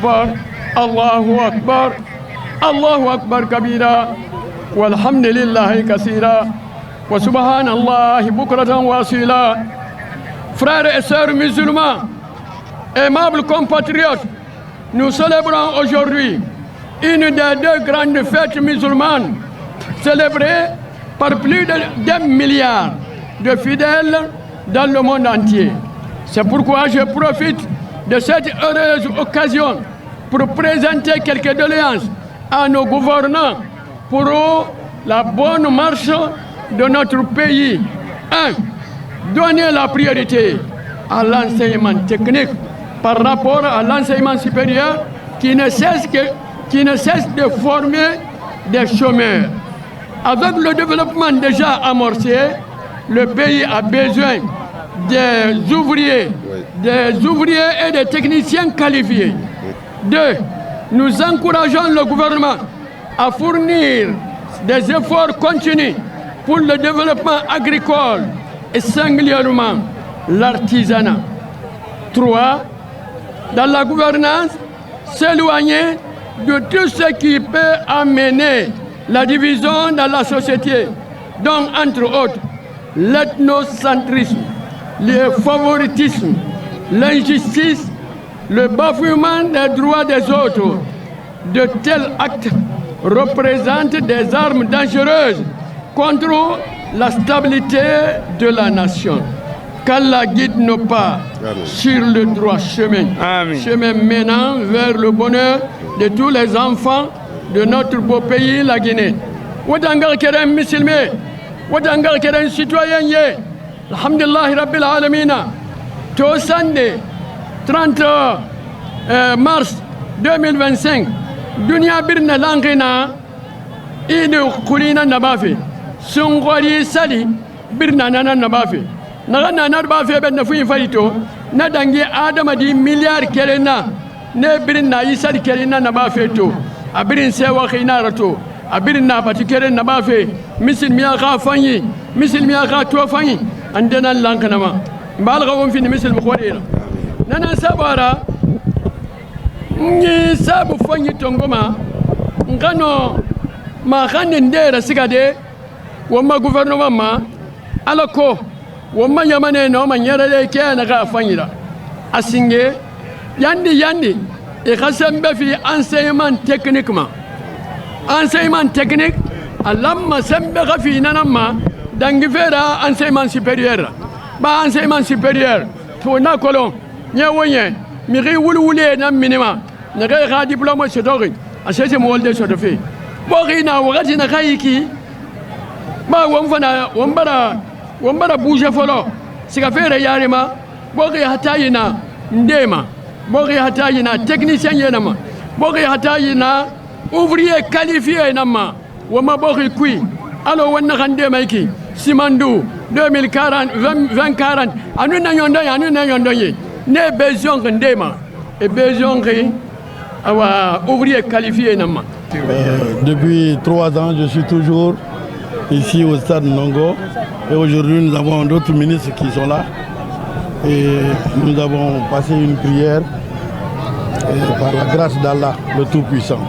أكبر الله أكبر الله أكبر كبيرا والحمد لله كثيرا وسبحان الله بكرة وأصيلا. Frères et sœurs musulmans, aimables compatriotes, nous célébrons aujourd'hui une des deux grandes fêtes musulmanes célébrées par plus d'1 milliard de fidèles dans le monde entier. C'est pourquoi je profite de cette heureuse occasion pour présenter quelques doléances à nos gouvernants pour la bonne marche de notre pays. 1. Donner la priorité à l'enseignement technique par rapport à l'enseignement supérieur qui ne cesse de former des chômeurs. Avec le développement déjà amorcé, le pays a besoin des ouvriers et des techniciens qualifiés. 2. Nous encourageons le gouvernement à fournir des efforts continus pour le développement agricole et singulièrement l'artisanat. 3. Dans la gouvernance, s'éloigner de tout ce qui peut amener la division dans la société, donc entre autres l'ethnocentrisme, le favoritisme, l'injustice, le bafouement des droits des autres. De tels actes représentent des armes dangereuses contre la stabilité de la nation. Qu'Allah guide nos pas sur le droit chemin. Amen. Chemin menant vers le bonheur de tous les enfants de notre beau pays, la Guinée. Wadangar keren musulmé, wadangar keren citoyen ye, alhamdulillah rabbil alamina. To sande 30 mars 2025, dunia birna langina, idu kulina nabafi, sungwari sali birna nana nabafi. Nagana nabafi ben nafi farito, nadangi adama di milliard kelena, ne birna isali kelena nabafi to. Abirin sewa khina rato abirin na patikere na bafe misil miya ka fanyi misil miya ka to fanyi andana lankana ma balga won fini misil mkhorira nana sabara ni sabu fanyi tongoma ngano ma khane ndera sigade wamma gouvernement ma alako wamma yamane no ma nyerele ke na ka fanyira asinge yandi et rassemble fi enseignement techniquement. Enseignement technique, alamma sembe fi nanama dangifera enseignement supérieur. Ba enseignement supérieur pour na kolon nyawoyen miri wulwule na minima na ga diplôme sotori asese mo wolde so de fi. Bo rina wakati na kayiki ba wonfana wombara bouger folo sika fere yarima bo ri hatayina ndema bogi hatayina technicien yenama bogi hatayina ouvrier qualifié nama wama bogi kui alo wonna khande maiki simandu 2040 2040 anu na yondo ye ne besoin ndema et besoin awa ouvrier qualifié nama. Depuis 3 ans, je suis toujours ici au stade Nongo et aujourd'hui nous avons d'autres ministres qui sont là. Et nous avons passé une prière par la grâce d'Allah, le Tout-Puissant.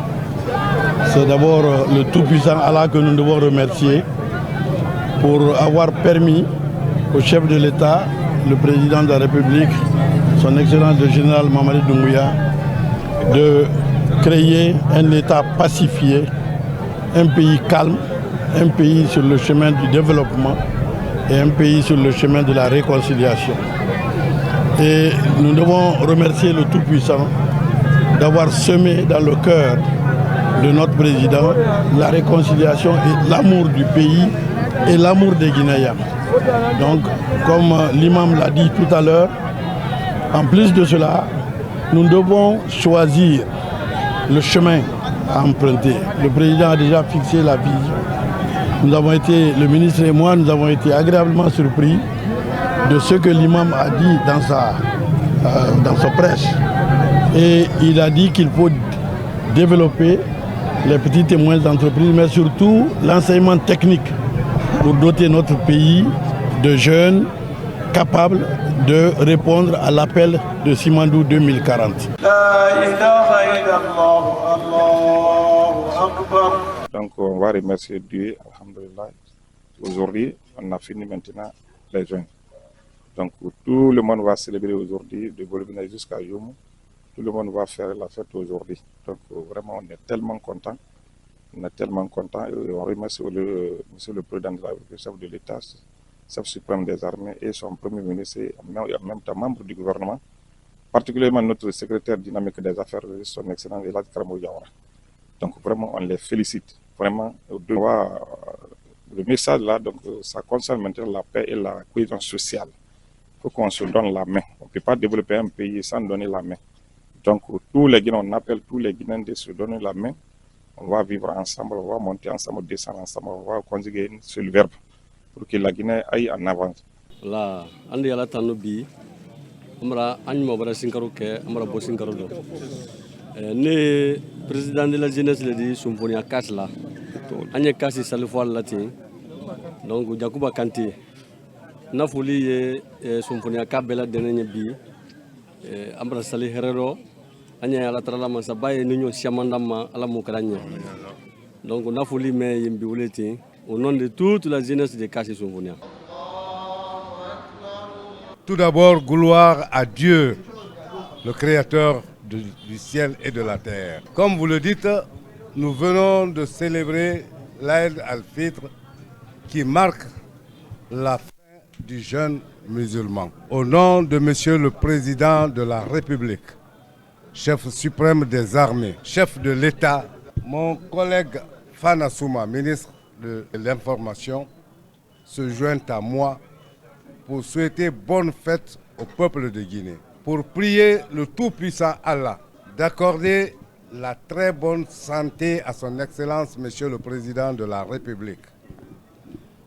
C'est d'abord le Tout-Puissant Allah que nous devons remercier pour avoir permis au chef de l'État, le président de la République, son Excellence le général Mamadi Doumbouya, de créer un État pacifié, un pays calme, un pays sur le chemin du développement et un pays sur le chemin de la réconciliation. Et nous devons remercier le Tout-Puissant d'avoir semé dans le cœur de notre président la réconciliation et l'amour du pays et l'amour des Guinéens. Donc, comme l'imam l'a dit tout à l'heure, en plus de cela, nous devons choisir le chemin à emprunter. Le président a déjà fixé la vision. Nous avons été, le ministre et moi, nous avons été agréablement surpris de ce que l'imam a dit dans sa prêche. Et il a dit qu'il faut développer les petites et moyennes entreprises, mais surtout l'enseignement technique pour doter notre pays de jeunes capables de répondre à l'appel de Simandou 2040. Donc on va remercier Dieu, alhamdulillah. Aujourd'hui, on a fini maintenant les jeûnes. Donc tout le monde va célébrer aujourd'hui, de Bolivie jusqu'à Youmou. Tout le monde va faire la fête aujourd'hui. Donc vraiment, on est tellement contents. On est tellement contents et on remercie Monsieur le Président de la République, chef de l'État, chef suprême des armées et son Premier ministre et en même temps membre du gouvernement, particulièrement notre secrétaire dynamique des affaires, son excellence Elad Karamo Diawara. Donc vraiment, on les félicite. Vraiment, le message là, donc, ça concerne maintenant la paix et la cohésion sociale. Il faut qu'on se donne la main. On ne peut pas développer un pays sans donner la main. Donc tous les Guinéens, on appelle tous les Guinéens de se donner la main. On va vivre ensemble, on va monter ensemble, descendre ensemble, on va conjuguer un seul verbe pour que la Guinée aille en avant. Là, on est à la Tanobi, on a un Sinkaro, on a un Sinkaro. Le président de la jeunesse le dit, Sumponia Kasla, on est cassé Salifou Latin, donc Jakuba Kanti. Nafuli Sumponia Kabela de Nebi, Ambra Sali Herrero. Anya ala trala man sabaye ninyo siamandama ala mukranya. Donc on a fouli mais yimbiuleti au nom de toute la jeunesse de Kassi Soumbounia. Tout d'abord, gloire à Dieu, le créateur du ciel et de la terre. Comme vous le dites, nous venons de célébrer l'Aïd al-Fitr qui marque la fin du jeûne musulman. Au nom de Monsieur le Président de la République, chef suprême des armées, chef de l'État, mon collègue Fana Souma, ministre de l'Information, se joint à moi pour souhaiter bonne fête au peuple de Guinée, pour prier le Tout-Puissant Allah d'accorder la très bonne santé à son Excellence, Monsieur le Président de la République,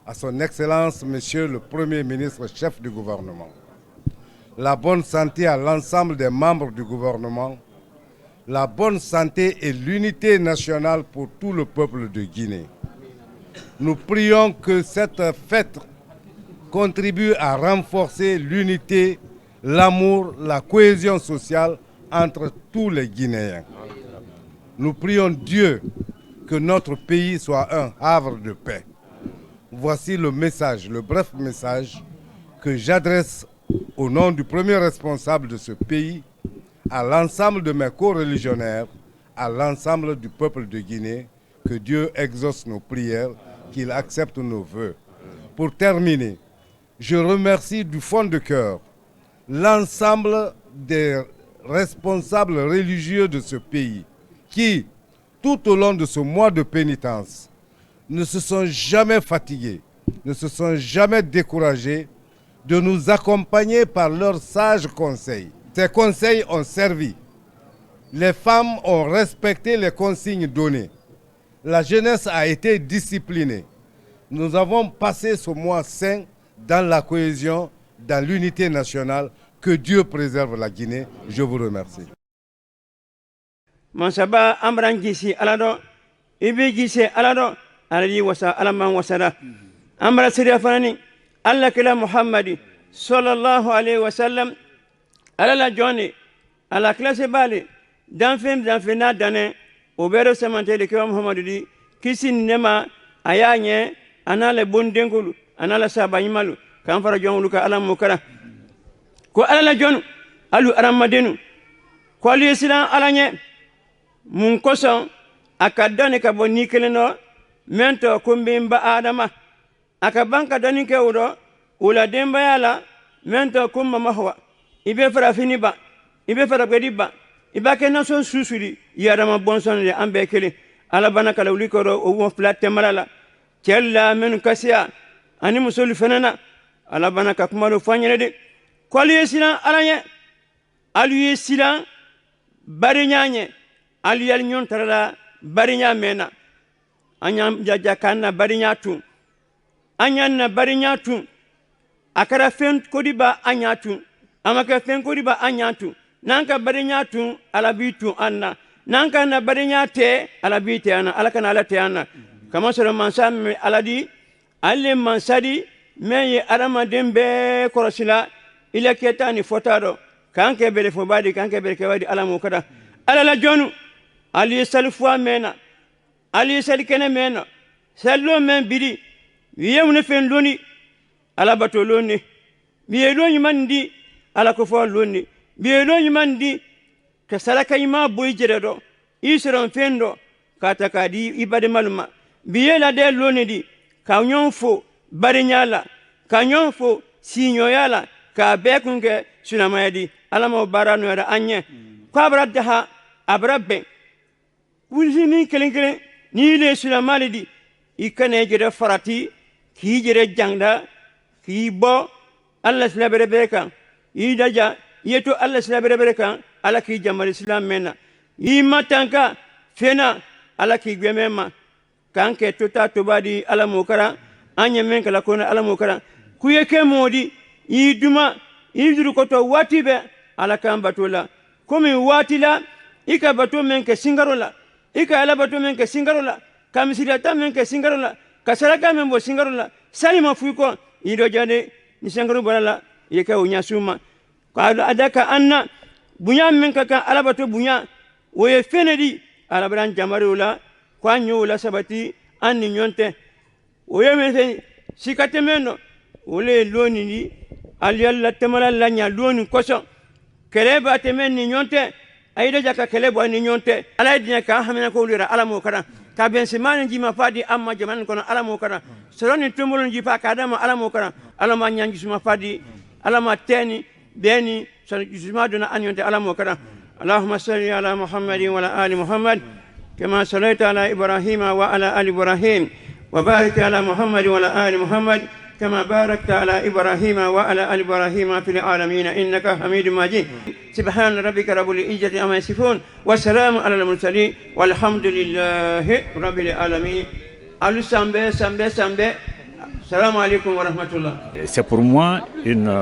à son Excellence, Monsieur le Premier ministre, chef du gouvernement, la bonne santé à l'ensemble des membres du gouvernement, la bonne santé et l'unité nationale pour tout le peuple de Guinée. Nous prions que cette fête contribue à renforcer l'unité, l'amour, la cohésion sociale entre tous les Guinéens. Nous prions Dieu que notre pays soit un havre de paix. Voici le message, le bref message que j'adresse au nom du premier responsable de ce pays, à l'ensemble de mes co-religionnaires, à l'ensemble du peuple de Guinée, que Dieu exauce nos prières, qu'il accepte nos vœux. Pour terminer, je remercie du fond de cœur l'ensemble des responsables religieux de ce pays qui, tout au long de ce mois de pénitence, ne se sont jamais fatigués, ne se sont jamais découragés de nous accompagner par leurs sages conseils. Ces conseils ont servi. Les femmes ont respecté les consignes données. La jeunesse a été disciplinée. Nous avons passé ce mois saint dans la cohésion, dans l'unité nationale. Que Dieu préserve la Guinée. Je vous remercie. Mansaba amran gisi alado ibi gisi alado aladi wasa alaman wasada amra siriya fanani alla kila muhammadi sallallahu alaihi wasallam alala joni ala classe bali dan fina dane obero samante de kiwa muhammadu di kisi nema ayanye anale bondengulu anala sabanyimalu kan fara jonulu ka alam mukara ko alala jonu alu aramadenu ko ali islam alanye mun koson aka doni ka bo nikeleno mento kumbimba adama aka banka doni ke udo ula demba yala mento kumma mahwa ibe fara finiba ibe fara gediba iba ke nason susuri yarama bonson de ambe kele ala bana kala ulikoro o won flat temalala kella men kasiya ani musulu fenana ala bana ka kumalo fanyele de koli yesina alanye alu yesila bari nyanye alu yal nyon tarala bari nya mena anyam jaja kanna bari nya tu anyanna bari nya tu akara fen kodiba anya tu amaka fen kodiba anya tu nanka bari nya tu ala bitu anna nanka na bari nya te ala bite anna ala kana ala te anna kama sura mansam aladi alle mansadi meye arama dembe korosila ila ketani fotado kanke bele fo badi kanke bele kewadi ala mo kada ala la jonu ali salfwa mena ali salkene mena sallo men bidi yewne fen loni ala bato loni biye loni mandi ala ko fo loni biye loni mandi ka salaka ima boy jeredo isran fendo kata kadi ibade maluma biye la de loni di ka nyonfo barinyala ka nyonfo sinyoyala ka bekunge sunamayadi alama barano era anye ko abradha abrabe wulini kelen ni le sunamalidi ikane jere farati ki jere jangda ki bo Allah silabere bereka yi daja yeto Allah silabere bereka ala ki jamal islam mena yi matanka fena ala ki gwemema kanke tota tobadi ala mukara anya men kala kona ala mukara kuyeke modi yi duma yi duru koto watibe ala kan batola komi watila ika bato men ke singarola ika ala bato men ke singarola kamisirata men ke singarola kasaraka men bo singarola salima fuiko ido jane ni singaro balala yeka unya suma qala adaka anna bunya men ka ala bato bunya woye fenedi ala bran jamarula kwa nyola sabati anni nyonte woye men sikate meno wole loni ni aliyalla temala lanya loni koso keleba temen ni nyonte ayida jaka kelebo ni nyonte ala dinya ka hamena ko lira ala mo kara ka ben simani jima fadi amma jaman kono ala mo kara soroni tumulun jifa ka dama ala mo kara ala ma nyangi suma fadi ala ma teni beni so juma dona anyonte ala mo kara allahumma salli ala muhammadin wa ala ali muhammad kama sallaita ala ibrahima wa ala ali ibrahim wa barik ala muhammadin wa ala ali muhammad كما باركت على إبراهيم وعلى آل إبراهيم في العالمين إنك حميد مجيد سبحان ربك رب العزة عما يصفون والسلام على المرسلين والحمد لله رب العالمين السلام عليكم ورحمة الله. C'est pour moi une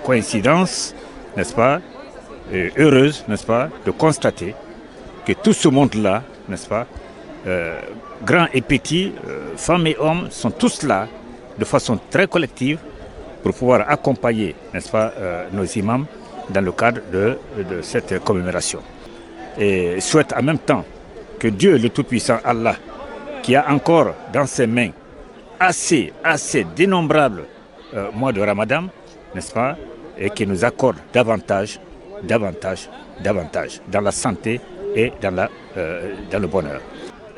coïncidence, n'est-ce pas, heureuse, n'est-ce pas, de constater que tout ce monde-là, n'est-ce pas, grands et petits, femmes et hommes, sont tous là de façon très collective pour pouvoir accompagner, n'est-ce pas, nos imams dans le cadre de cette commémoration. Et souhaite en même temps que Dieu, le Tout-Puissant Allah, qui a encore dans ses mains assez d'innombrables mois de Ramadan, n'est-ce pas, et qui nous accorde davantage dans la santé et dans le bonheur.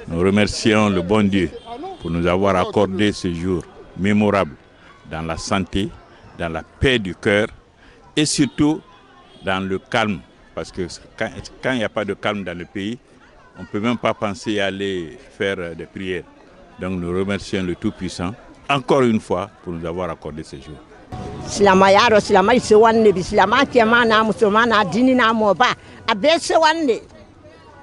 Nous remercions le bon Dieu pour nous avoir accordé ce jour mémorable dans la santé, dans la paix du cœur et surtout dans le calme. Parce que quand il n'y a pas de calme dans le pays, on ne peut même pas penser à aller faire des prières. Donc nous remercions le Tout-Puissant encore une fois pour nous avoir accordé ce jour. Silamayaro silamai sewanne bisilama kiamana musumana dini na moba abese wanne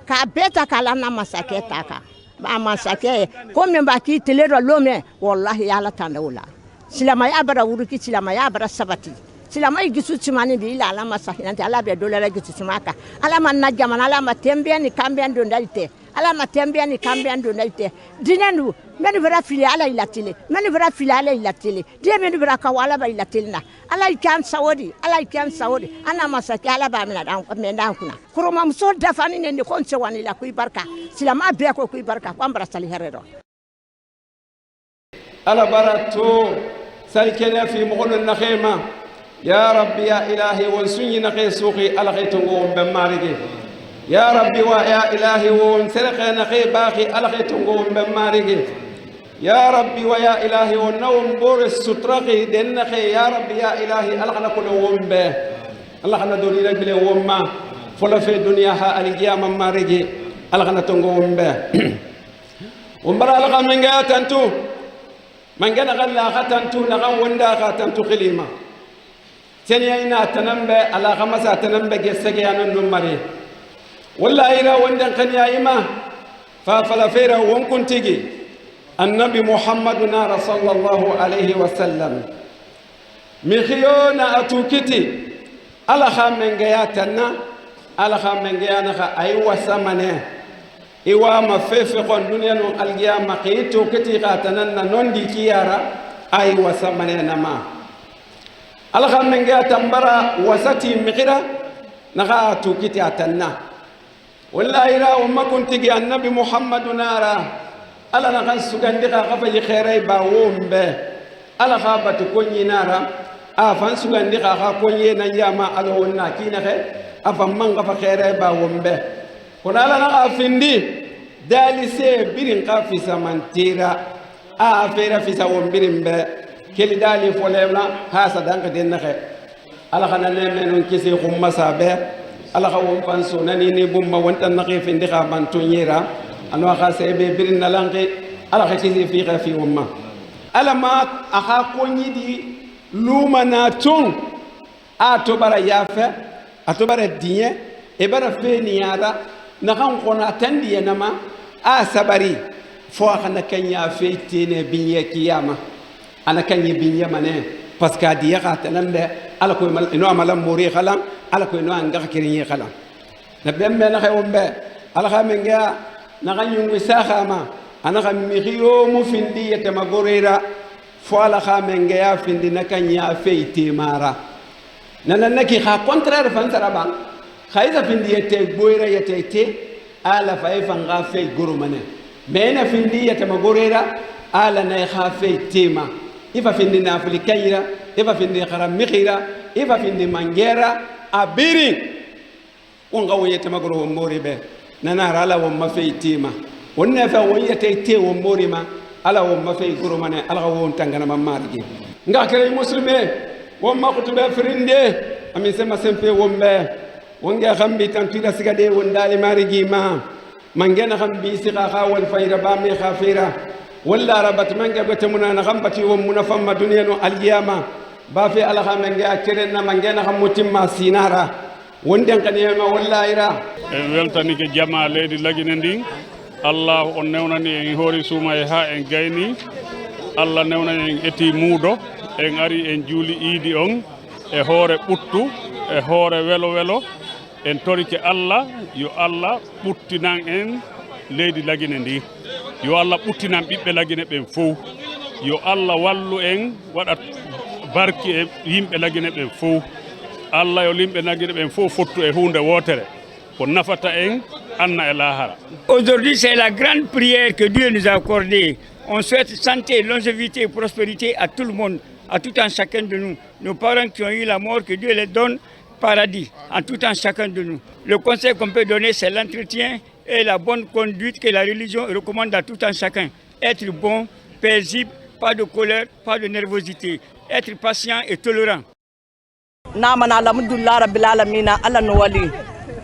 ka beta kala na masaketa ka ba masake ko men ba ki telero lome wallahi yalla tanawla silamaya bara wuruki silamaya bara sabati silamai gisu timani bi ila ala masakina ala be dolara gisu timaka ala man na jamana ala ma tembiani kambian do ndalite ala ma tembiani kambian do ndalite dinenu men vera fili ala ilatile men vera fili ala ilatile die men vera ka wala ba ilatilna ala ikan saudi ana masaki ala ba mina dan kuna kuruma muso dafani ne ko nse wani la ku barka silama be ko ku barka ko ambara sali herero ala barato salikena fi mughul nakhima ya rabbi ya ilahi wansunyi nakhi suqi ala khaytungo be marige ya rabbi wa ya ilahi wan sarqa nakhi baqi ala khaytungo be marige يا ربي ويا إلهي والنوم بور السترقي دنخي يا ربي يا إلهي ألغنا كل ومبه ألغنا دوني لك بلي وما فلا في الدنيا ها القيامة ما رجي ألغنا تنقو ومبه ومبرا ألغا من جاء تنتو من جاء غلا خاتنتو نغم وندا خاتنتو خليما تنيا تنمبه على خمسة تنمبه جسجي أنا النمري والله إلى وندا قنيا إما ففلا فيرا ومكن تيجي النبي محمد نار صلى الله عليه وسلم مخيونا أتوكتي على خامن جياتنا على خامن جيانا أيوة سمنه إيوا ما في قن دنيا نون القيامة قيتو كتي قاتنا نوندي كيارا أيوة سمنه نما على خامن جياتنا برا وسطي مخيرا نغا أتوكتي أتنا wallahi ra umma kuntigi annabi muhammadu nara ala na kan sugandi ka kafa ji khairai ba wombe ala khabati konyi nara a fan sugandi ka ka konye na yama ala wonna kina khe afa man kafa khairai ba wombe kuna ala na afindi dali se birin ka fi samantira a afera fi sa wombirin be keli dali folemna ha sadanka den khe ala kana nemenun kisi khumma sabe ala ka won fanso nani ni bumma wonta naqi fi ndika man tunyira anwa ka sebe birin nalanqi ala ka kisi fi ka fi umma ala ma aka konyidi luma na tun a to bara yafe a to bara dinye e bara fe ni yara na kan kona tandiye nama a sabari fo kana kanya fe tene binye kiyama ana kanye binye mane parce que diya ka tanambe ala ko ino amalam mori khalam ala ko ino anga kirinye khalam na bembe na khawmbe ala khamenga na ganyungu sakhama ana khamiyo mufindi yatamagorera fo ala khamenga ya findi nakanya feiti mara nana naki kha contraire fansara ba khaiza findi yete boira yete ala faifa nga fei gurumane mena findi yatamagorera ala na kha feiti ma ifa findi na afrikaira ifa findi kharamikira ifa findi mangera abiri wonga woyete magoro wo moribe nana rala wo mafeitima wonna fa woyete te wo morima ala wo mafei goro mane ala wo tangana mamargi nga kare muslime wo makutube frinde ami sema sempe wombe wonga khambi tantira sigade wondali marigi ma mangena khambi siqa khawal fayra ba mi khafira walla rabat manga gotemuna na khambati wo munafamma duniyano alyama ba fi ala khamenga kerenna mangena khamutimma sinara wonden kanema wallahi ra weltani ke jama leydi lagine ndi allah on newnani en hori suma e ha en gayni allah newnani en eti muudo en ari en juuli iidi on e hoore ɓuttu e hoore welo welo en torike allah yo allah ɓuttinan en leydi lagine ndi yo allah ɓuttinan ɓiɓɓe lagine ɓen fof yo allah wallu en waɗat barki e yimɓe lagine ɓen fof Allah yo limbe nagire ben fo fottu e hunde wotere ko nafata en anna e lahara. Aujourd'hui c'est la grande prière que Dieu nous a accordée. On souhaite santé, longévité et prospérité à tout le monde, à tout un chacun de nous. Nos parents qui ont eu la mort, que Dieu les donne paradis à tout un chacun de nous. Le conseil qu'on peut donner c'est l'entretien et la bonne conduite que la religion recommande à tout un chacun. Être bon, paisible, pas de colère, pas de nervosité, être patient et tolérant. namana alhamdulillah rabbil alamin alla no wali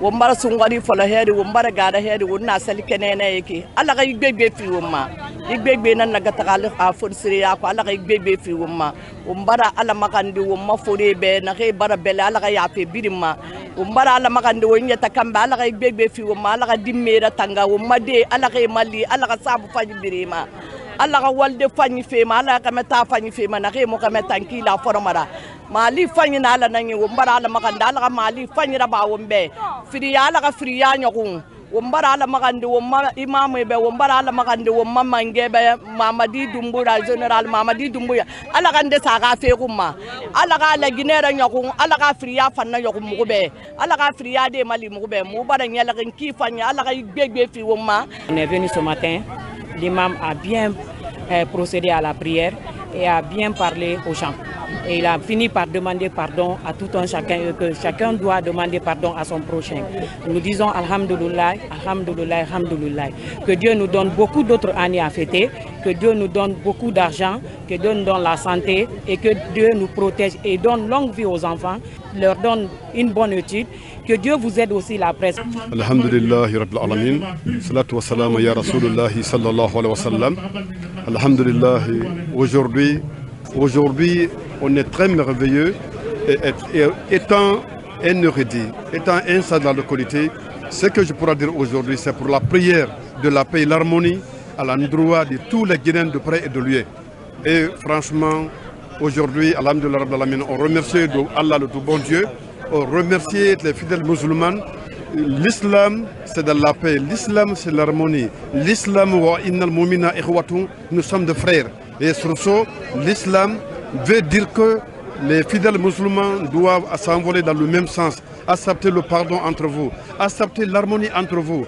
wombara sungari fola hedi wombara gada hedi wonna sali kenene yake alla ga yigbegbe fi womma yigbegbe nan naga tagal a forsiri ya ko alla ga yigbegbe fi womma wombara alla makandi womma fore be na ke bara bele alla ga yafe birima wombara alla makandi wonya takamba alla ga yigbegbe fi womma alla ga dimmera tanga womma de alla ga mali alla ga sabu faji birima alla ga walde fanyi fe ma alla ga meta fanyi fe ma na ke mo ga metanki la formara mali fanyi na ala nanyi wombara ala makanda ala mali fanyi raba wombe firiya ala ka firiya nyakun wombara ala makandi womma imamu be wombara ala makandi womma mangebe Mamadi Doumbouya general Mamadi Doumbouya ala kande saka fe kuma ala ka la ginera nyakun ala ka firiya fanna nyakun mugube ala ka firiya de mali mugube mu bara nyala kan ki fanyi ala ka gbegbe fi womma. On est venu ce matin, l'imam a bien procédé à la prière et a bien parlé aux gens. Et il a fini par demander pardon à tout un chacun et que chacun doit demander pardon à son prochain. Nous disons Alhamdulillah, Alhamdulillah, Alhamdulillah. Que Dieu nous donne beaucoup d'autres années à fêter, que Dieu nous donne beaucoup d'argent, que Dieu nous donne la santé et que Dieu nous protège et donne longue vie aux enfants, leur donne une bonne étude. Que Dieu vous aide aussi la presse. Alhamdulillah, Rabbil Alamin. Salatu wa salam ya Rasulullah sallallahu alayhi wa sallam. Alhamdulillah, aujourd'hui, on est très merveilleux et étant un érudit, étant un sage de la localité, ce que je pourrais dire aujourd'hui, c'est pour la prière de la paix et l'harmonie à l'endroit de tous les Guinéens de près et de loin. Et franchement, aujourd'hui, Alhamdulillah, on remercie Allah, le tout bon Dieu, on remercie les fidèles musulmans. L'islam, c'est de la paix, l'islam, c'est l'harmonie. L'islam, nous sommes des frères. Et sur ce, l'islam veut dire que les fidèles musulmans doivent s'envoler dans le même sens. acceptez le pardon entre vous, acceptez l'harmonie entre vous.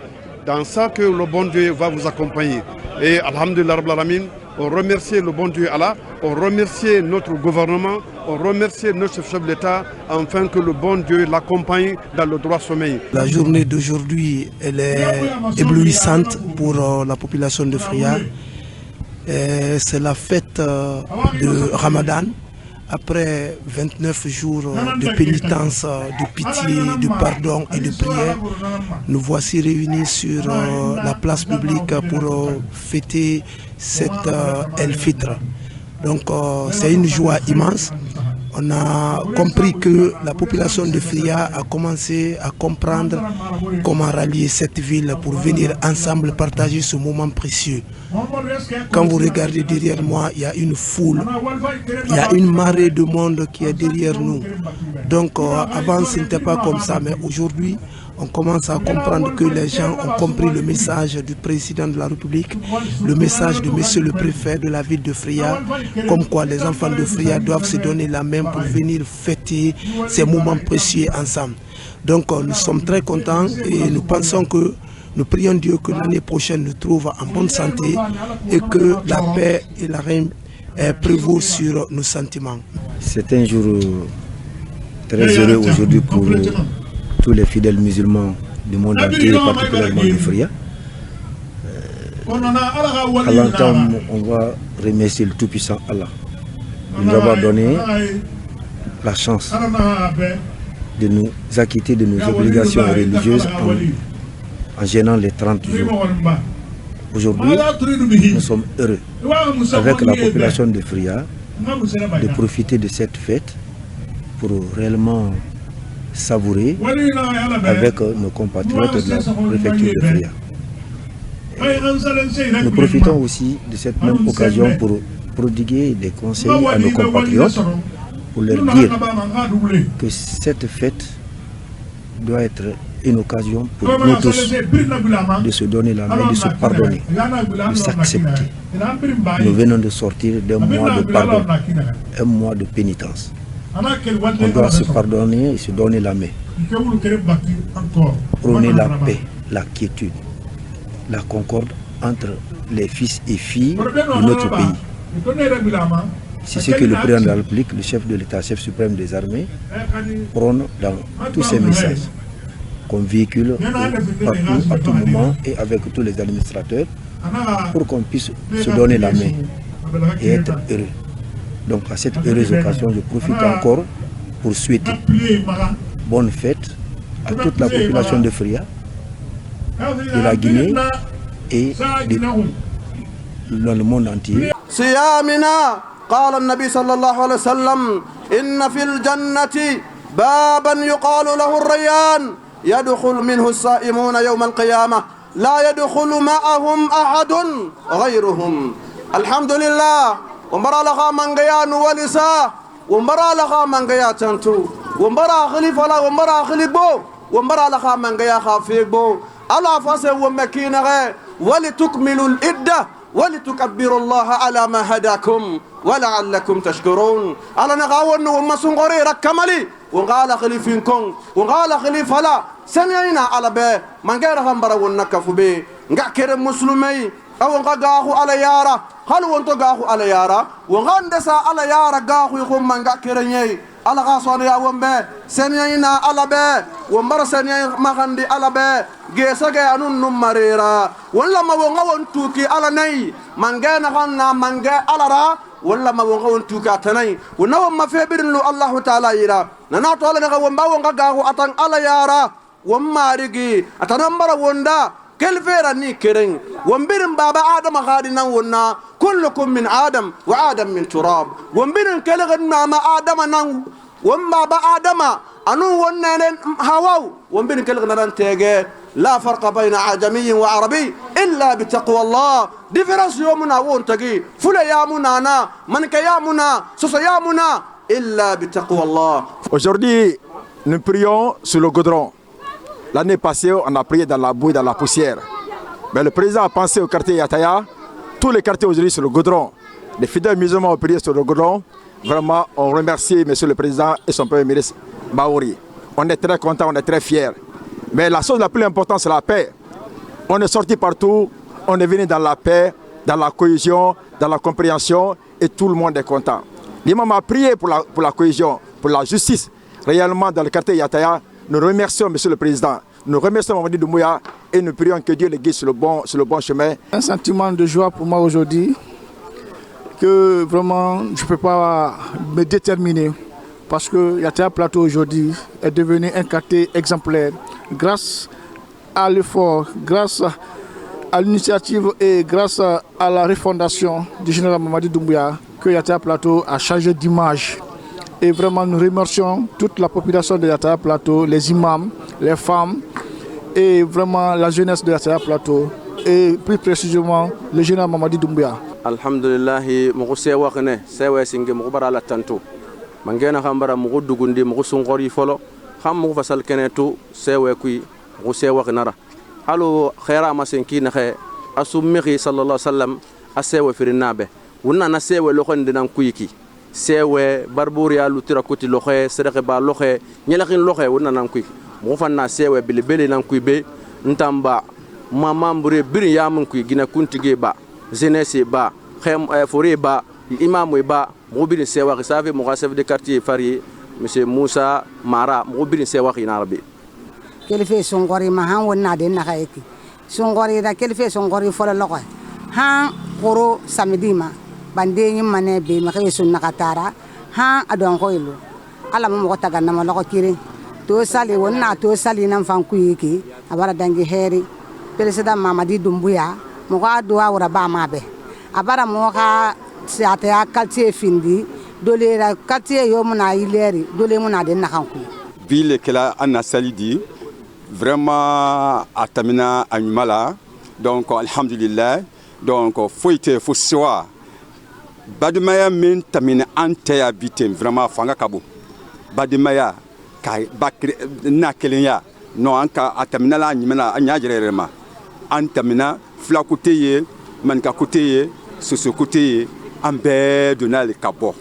Dans ça que le bon Dieu va vous accompagner. Et alhamdulillah rabbil alamin, on remercie le bon Dieu Allah, on remercie notre gouvernement, on remercie notre chef d'État, afin que le bon Dieu l'accompagne dans le droit sommeil. La journée d'aujourd'hui, elle est éblouissante pour la population de Fria. C'est la fête de Ramadan. Après 29 jours de pénitence, de pitié, de pardon et de prière, nous voici réunis sur la place publique pour fêter cette El-Fitr. Donc c'est une joie immense. On a compris que la population de Fria a commencé à comprendre comment rallier cette ville pour venir ensemble partager ce moment précieux. Quand vous regardez derrière moi, il y a une foule, il y a une marée de monde qui est derrière nous. Donc avant ce n'était pas comme ça, mais aujourd'hui on commence à comprendre que les gens ont compris le message du président de la République, le message de monsieur le préfet de la ville de Fria, comme quoi les enfants de Fria doivent se donner la main pour venir fêter ces moments précieux ensemble. Donc nous sommes très contents et nous pensons que nous prions Dieu que l'année prochaine nous trouve en bonne santé et que la paix et la reine prévaut sur nos sentiments. C'est un jour très heureux aujourd'hui pour tous les fidèles musulmans du monde entier, particulièrement du Fria. À l'entame, on va remercier le Tout-Puissant Allah de nous avoir donné la chance de nous acquitter de nos obligations religieuses en gênant les 30 jours. Aujourd'hui, nous sommes heureux, avec la population de Fria, de profiter de cette fête pour réellement savourer avec nos compatriotes de la préfecture de Fria. Nous profitons aussi de cette même occasion pour prodiguer des conseils à nos compatriotes, pour leur dire que cette fête doit être une occasion pour nous tous de se donner la main, de se pardonner, de s'accepter. Nous venons de sortir d'un mois de pardon, un mois de pénitence. On doit se pardonner et se donner la main. Prôner la paix, la quiétude, la concorde entre les fils et filles de notre pays. C'est ce que le président de la République, le chef de l'État, chef suprême des armées, prône dans tous ses messages qu'on véhicule partout, à tout moment et avec tous les administrateurs pour qu'on puisse se donner la main et être heureux. Donc à cette heureuse occasion, je profite encore pour souhaiter bonne fête à toute la population de Fria, de la Guinée et dans le monde entier. قال النبي صلى الله عليه وسلم إن في الجنة بابا يقال له الريان يدخل منه الصائمون يوم القيامة لا يدخل معهم أحد غيرهم. الحمد لله ومبرا لها من قيان ولسا ومبرا لها من قيا تنتو ومبرا خليفة لا ومبرا خليبو ومبرا لها من قيا خافيبو ألا فاسه ومكينة ولتكملوا الإدة ولتكبروا الله على ما هداكم ولعلكم تشكرون. على نغاون وما سنغوري ركملي وقال خليفينكم وقال خليفة لا سنينا على بي من غير غمبر ونكف بي نقعكر مسلمي أو نقاقه على يارا هل وانتقاقه على يارا وغندسا على يارا قاقه يخون من قعكرني على غاصون يا ومبي سنينا على بي ومبر سنينا مغندي على بي جيسا جانون نمريرا ولا ما وغاون توكي على ني من غير غنا من غير على را ولا ما وغاون توكا تني ونو ما في بيرن الله تعالى يرا ننا طول نغاون با وغاقه أتن على يارا وما رجي أتنمبر وندا كل فيرني كرين ومبين بابا آدم غادنا ونا كلكم من آدم وآدم من تراب ومبين كلغن ما آدم نان وم بابا آدم أنو ونن هواو ومبين كلغن ننتجه لا فرق بين عجمي وعربي إلا بتقوى الله. ديفرنس يومنا وانتجي فلا يامنا أنا من كيامنا سوسيامنا إلا بتقوى الله. Aujourd'hui, nous prions sur le goudron. L'année passée, on a prié dans la boue, dans la poussière. Mais le président a pensé au quartier Yataya. Tous les quartiers aujourd'hui sur le goudron. Les fidèles musulmans ont prié sur le goudron. Vraiment, on remercie M. le Président et son Premier ministre Bahouri. on est très content, on est très fiers. Mais la chose la plus importante, c'est la paix. On est sorti partout, on est venu dans la paix, dans la cohésion, dans la compréhension, et tout le monde est content. L'imam a prié pour la cohésion, pour la justice, réellement dans le quartier Yataya. Nous remercions Monsieur le Président, nous remercions Mamadi Doumbouya et nous prions que Dieu le guide sur le bon chemin. Un sentiment de joie pour moi aujourd'hui, que vraiment je ne peux pas me déterminer, parce que Yataya Plateau aujourd'hui est devenu un quartier exemplaire grâce à l'effort, grâce à l'initiative et grâce à la refondation du général Mamadi Doumbouya, que Yataya Plateau a changé d'image. Et vraiment nous remercions toute la population de Yataya Plateau, les imams, les femmes et vraiment la jeunesse de Yataya Plateau et plus précisément le général Mamadi Doumbouya. Alhamdulillah, mugu sewa kene sewa singe mugu bara la tanto mangena khambara mugu dugundi mugu sungori folo kham mugu fasal kene tu sewa kui mugu sewa kenara halo khaira masenki na khe asummi sallallahu alaihi wasallam asewa firinabe wunna na sewa lo khon dinan kuyiki sewe barburi ya lutira kuti loxe sereke ba loxe nyelakin loxe wona nan kuy mo fanna sewe bilibele nan kuy be ntamba mamambure biri yamun kuy gina kuntige ba jeunesse ba xem foré ba imam ba mo biri sewa xafi mo chef de quartier fari monsieur Moussa Mara mo biri sewa xina rabbi kelife songori ma han wonna de na xayki songori da kelife songori fola loxe han koro samedi ma bandeni mane be ma kay sunna katara ha adon ko ilu ala mo ko taga na ma lako kiri to sali wonna to sali nan fan kuyiki abara dangi heri president Mamadi Doumbouya mo ko adwa wura ba ma be abara mo ka siata ya quartier findi dole ra quartier yo muna ileri dole muna de na kan ku ville kala anna salidi vraiment atamina animala donc alhamdulillah donc foite fo soa badumaya min tamine ante habite vraiment fanga kabo badumaya kai bakre na kelenya no anka atamina la nyimena anya jererema antamina flakuteye man ka kuteye soso kuteye ambe donal kabo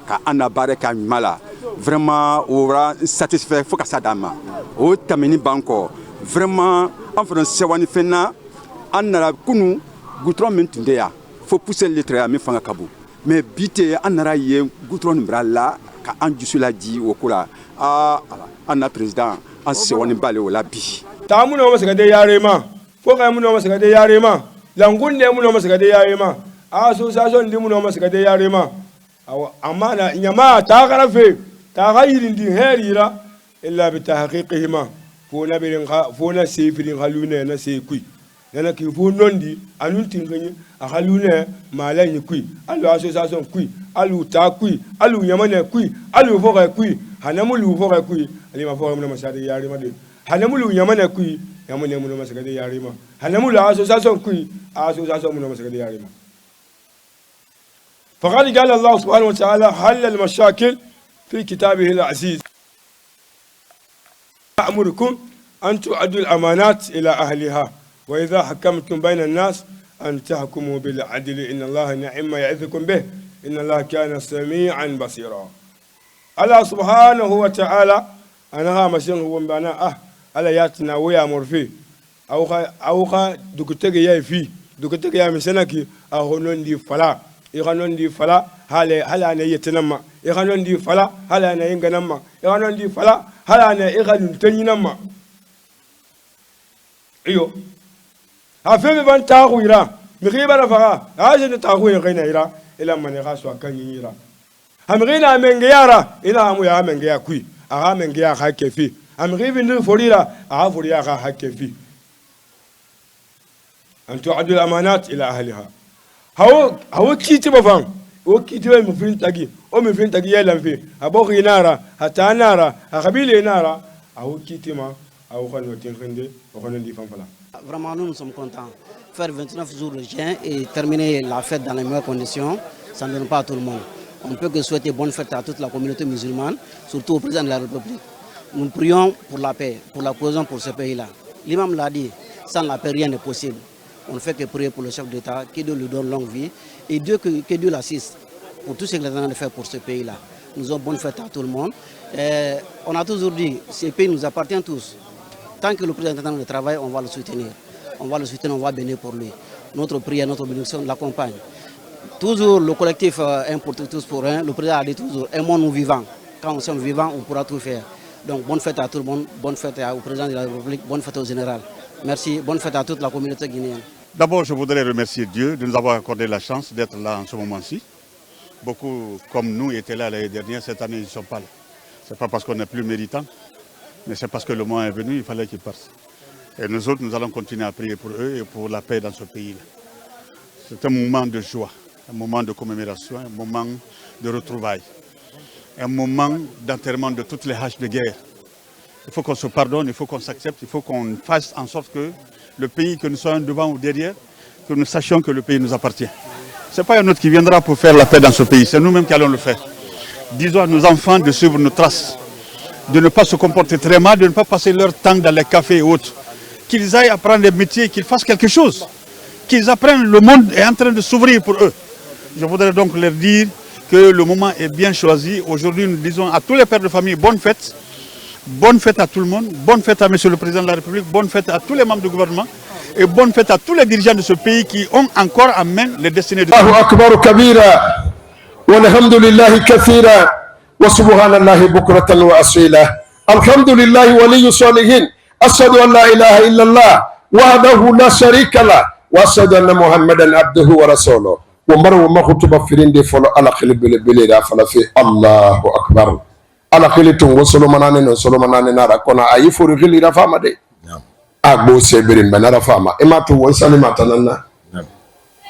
ka anabare ka mala vraiment aura satisfait faut ka sadama o tamini banko vraiment en français wani fena anara kunu goutron min tundeya faut pousser le trait mi fanga kabo mais bité anara ye goutron brala ka anjusula di okula anna président an se woni balé wala bi tamu no masaka de yarema fo ka mu no masaka de yarema langunde mu no masaka de yarema association di mu no masaka de yarema amana nyama ta garafe ta gayrin di herira illa bi tahqiqihima fo na birin fo na sefirin halune na se kui nana ki fo nondi anun tingani a halune malani kui alu association kui alu ta kui alu nyamane kui alu fo ka kui hanamulu fo ka kui alima fo mu no masaka de yarema de hanamulu nyamane kui yamane mu no masaka de yarema hanamulu association kui association mu no masaka de yarema فقد قال الله سبحانه وتعالى حل المشاكل في كتابه العزيز أأمركم أن تؤدوا الأمانات إلى أهلها وإذا حكمتم بين الناس أن تحكموا بالعدل إن الله نعم ما يعظكم به إن الله كان سميعا بصيرا الله سبحانه وتعالى أنا مشين هو بنا على ياتنا ويا مرفي أو دكتور يا في دكتور يا مسناكي أهونون دي فلا iranon di fala hala na yetenama iranon di fala hala na yenganama iranon di fala hala na iranun tanyinama iyo afebe ban taxuira mi xibara faxa aje de taxuira xeyna ira ila mane xa so kan yira am xina menge yara ina amu ya menge ya kui aga menge ya xa kefi am xibi ndir forira aga foriya xa kefi an tu'addu al-amanat ila ahliha hawo kiti bafan o kiti be mufin tagi o mufin tagi yelan fi abo ginara hata nara akabile nara hawo kiti ma hawo kan wotin khinde o kan di fan fala. Vraiment nous sommes contents faire 29 jours de jeûne et terminer la fête dans les meilleures conditions, ça ne donne pas à tout le monde. On ne peut que souhaiter bonne fête à toute la communauté musulmane, surtout au président de la République. Nous prions pour la paix, pour la cohésion pour ce pays-là. L'imam l'a dit, sans la paix rien n'est possible. On ne fait que prier pour le chef d'État, que Dieu lui donne longue vie et que Dieu l'assiste pour tout ce qu'il est en train de faire pour ce pays-là. Nous avons bonne fête à tout le monde. On a toujours dit, ces pays nous appartiennent tous. Tant que le président est dans le travail, on va le soutenir. On va le soutenir, on va bénir pour lui. Notre prière, notre bénédiction l'accompagne. Toujours le collectif un pour tous pour un. Le président a dit toujours, aimons-nous vivants. Quand nous sommes vivants, on pourra tout faire. Donc bonne fête à tout le monde, bonne fête au président de la République, bonne fête au général. Merci, bonne fête à toute la communauté guinéenne. D'abord, je voudrais remercier Dieu de nous avoir accordé la chance d'être là en ce moment-ci. Beaucoup comme nous étaient là l'année dernière, cette année ils ne sont pas là. Ce n'est pas parce qu'on n'est plus méritant, mais c'est parce que le moment est venu, il fallait qu'ils partent. Et nous autres, nous allons continuer à prier pour eux et pour la paix dans ce pays-là. C'est un moment de joie, un moment de commémoration, un moment de retrouvailles, un moment d'enterrement de toutes les haches de guerre. Il faut qu'on se pardonne, il faut qu'on s'accepte, il faut qu'on fasse en sorte que le pays, que nous soyons devant ou derrière, que nous sachions que le pays nous appartient. Ce n'est pas un autre qui viendra pour faire la paix dans ce pays, c'est nous-mêmes qui allons le faire. Disons à nos enfants de suivre nos traces, de ne pas se comporter très mal, de ne pas passer leur temps dans les cafés et autres. Qu'ils aillent apprendre des métiers, qu'ils fassent quelque chose. Qu'ils apprennent, le monde est en train de s'ouvrir pour eux. Je voudrais donc leur dire que le moment est bien choisi. Aujourd'hui, nous disons à tous les pères de famille, bonne fête. Bonne fête à tout le monde, bonne fête à Monsieur le Président de la République, bonne fête à tous les membres du gouvernement et bonne fête à tous les dirigeants de ce pays qui ont encore en main les destinées de ce pays. Allahu akbar kabira, walhamdulillahi kathira, wa subhanallahi bukratan wa asila. Alhamdulillahi waliyyu salihin, ashhadu an la ilaha illallah, wahdahu la sharika lah, wa ashhadu anna Muhammadan abduhu wa rasuluhu. Wa maru ma khutuba firinde folo ala khilbele bele da fala fi Allahu akbar. Ala kili tungo solomanane no solomanane nara kona ayi furu kili rafama de agbo sebirin banara fama ema tu wonsani matanana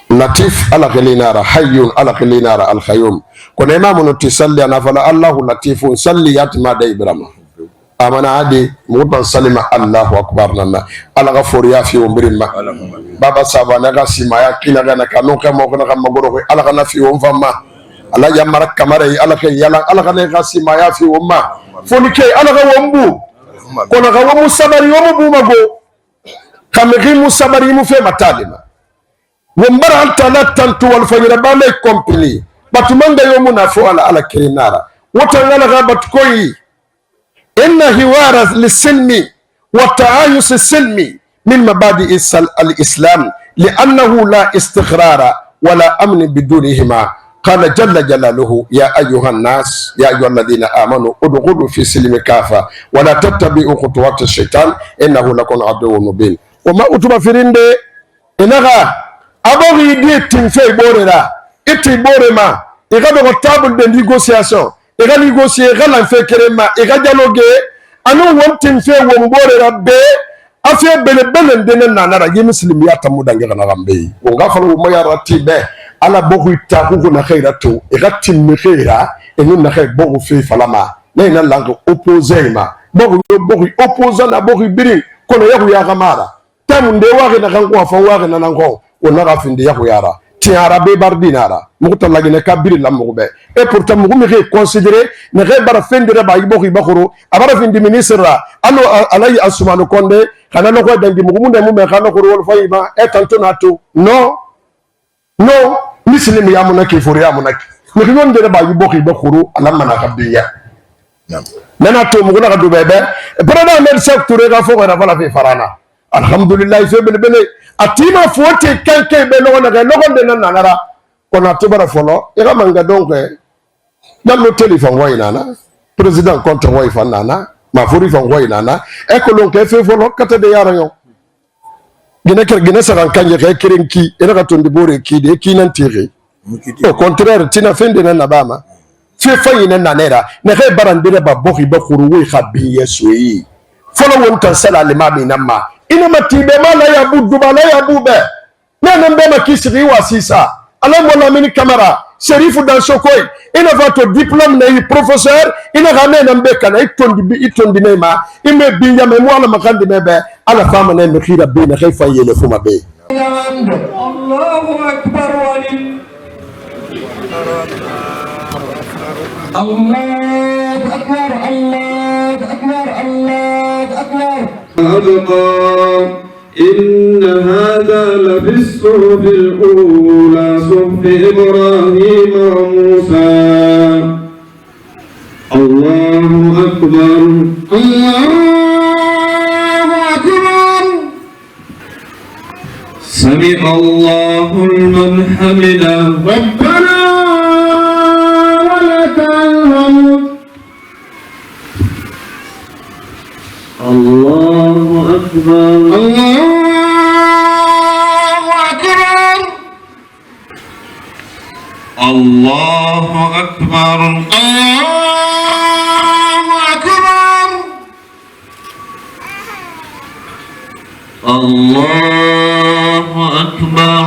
latif ala kili nara hayyun ala kili nara al khayyum kona imamu no tisalli ana fala Allahu latifun salli yatima da ibrahim amana adi mutan salima Allahu akbar nana ala gafur ya fi umbirin ma baba sabana ga simaya kila gana kanu kamo kana kamagoro ala kana fi umfama ala yamara kamara ala ke yala ala kana kasi maya fi umma fonike ala ga wombu kona ga womu sabari womu buma go kamegi mu sabari mu fe matalima wombara antana tantu wal fajira bale compli batumanga yomu na fo ala kirinara wotangala ga batkoyi inna hiwara lisilmi wa ta'ayus silmi min mabadi al-islam li'annahu la istikhrara wala amn bidunihima. قال جل جلاله يا أيها الناس يا أيها الذين آمنوا ادخلوا في سلم كافة ولا تتبعوا خطوات الشيطان إنه لكم عدو مبين وما أتبع فريند إنها أبغي دي تنفي بورنا إتي بورما إذا بغتابل دي نيغوسياسيون إذا نيغوسيي إذا لنفي كريما إذا جالوغي أنو وم تنفي ومبورنا بي أفيا بلبلن ديننا نرى يمسلم ياتمو دنجي غنغمبي ونغفلوا ما يراتي به ala bogu taku na khaira to igati mkhira enu na khay bogu fi falama na ina lango opposé ma bogu opposant na bogu biri kono yaku ya gamara tamu nde wage na kanko fa wage na nango ona ga finde yaku yara ti arabe bardinara mukuta lagine kabiri la mugbe et pourtant mugu mi considérer ne khay bara fendere ba bogu bakoro abara finde ministre alo alay asumano konde kana no ko dangi mugu munde mu me kana ko wol fayima et tantonato non non muslim ya munaki furu ya munaki mukinon de ba yuboki bakuru alamana kabiya nana to muguna ka dubebe brada med secteur ga fo ga fala fi farana alhamdulillah fe bele atima fote kanke be no na ga no gonde nan nara kona to bara folo e ga manga donc dans le téléphone wa inana président contre wa ifanana ma furi fa wa inana e ko lon ke fe folo kata de yarayo gina saran kanje kay kirenki ina ka tondi bore ki de ki nan tire au contraire tina fende nan nabama fe fayina nanera ne kay barandire ba boki ba khuru wi khabi yesuyi folo won tan sala le mami namma ina matibe mala ya buddu bala ya bube nana mbema kisiri wa sisa ala mona mini kamera Sherifu dans Sokoy ina vato diplôme na professeur ina gane na mbeka na itondi nema ime binya me mwana makandi mebe ala fama na mkhira be na khaifa yele fuma be Allahu akbar wali Allahu akbar Allahu akbar Allahu akbar إن هذا لفي الصحف الأولى صحف إبراهيم وموسى سمع الله لمن حمده ربنا ولك الحمد الله أكبر الله أكبر الله أكبر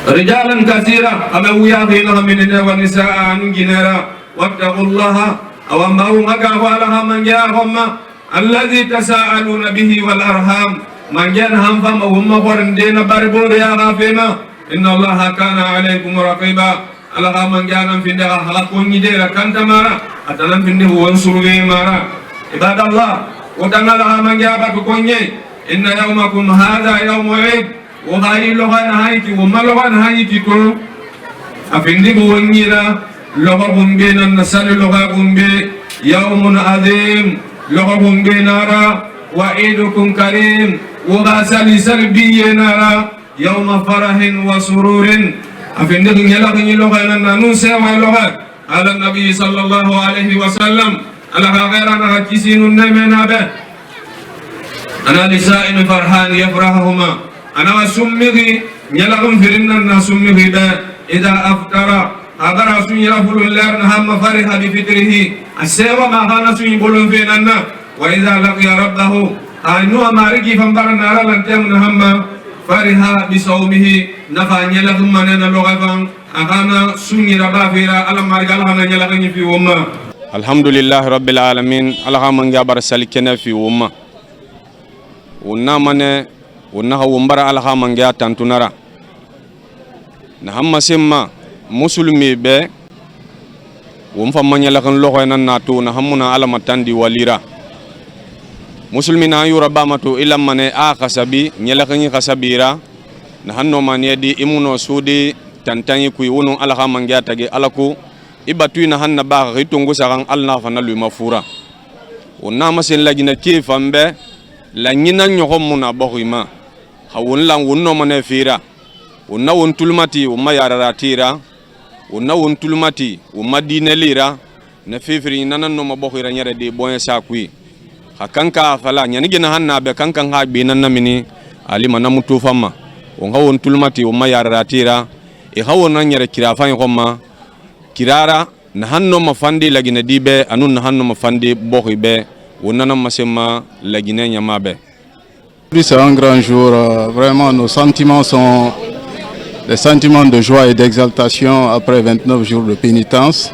رجالا كثيرا أمويا بينها من والنساء نجنرا واتقوا الله أو ما هو لها من جاءهم الذي تساءلون به والأرحام من جاءهم فما هم قرندين بربور يا غافما إن الله كان عليكم رقيبا Allah mangana finde ha ko ngidera kantamara atanan finde wonsuru be mara ibadallah wadana la mangaba ko konye inna yawmakum hadha yawmul eid wa haylo gana hayti wa malwan hayti ko afinde bo wongira logo bumbe nan nasal logo bumbe yawmun azim logo bumbe nara wa eidukum karim wa basali sarbiye nara yawma farahin wa sururin afinde ngela ngi logo nan nanu sewa logo ala nabi sallallahu alaihi wasallam ala ghaira na kisinu nemena be ana lisa'in farhan yafrahuma ana wasummi ngela gum firinna na summi be ida aftara agara sunyira fulullar na hamma fariha bi fitrihi asewa ma hana sunyi bolon fe nanna wa ida laqiya rabbahu anu amarigi fambarana ala lantem na hamma fariha bi sawmihi nafa nyala manena logafan agana sunyira bafira ala margal hana nyala kanyi fi umma alhamdulillah rabbil alamin ala manga bar salikena fi umma unna mane unna wumbara ala manga tantunara na hamma simma musulmi be wumfa manyala kan logo nan natu na hamuna ala matandi walira musulmi na yura bamato ila mane a khasabi nyala kan khasabira na hanno mane di imuno sudi tantanyi kuy wono ala manga tage alaku ibatu na hanna ba ritungu saran alna fa na lu mafura wonna masen lagina ke fambe la nyina nyogo muna bohima hawun lan wonno mane fira wonna won tulmati umma yarara tira wonna won tulmati umma dinelira na fifri nanan no mabohira nyare de boyen sakui hakanka fala nyani gina hanna be kankan ha be nan namini ali manamutu famma wonga won tulmati umma yarara tira e hawon nyare kirafan komma kirara na hanno mafandi lagina dibe anun na hanno mafandi bohibe wonana masema lagina nyamabe. C'est un grand jour, vraiment nos sentiments sont des sentiments de joie et d'exaltation après 29 jours de pénitence.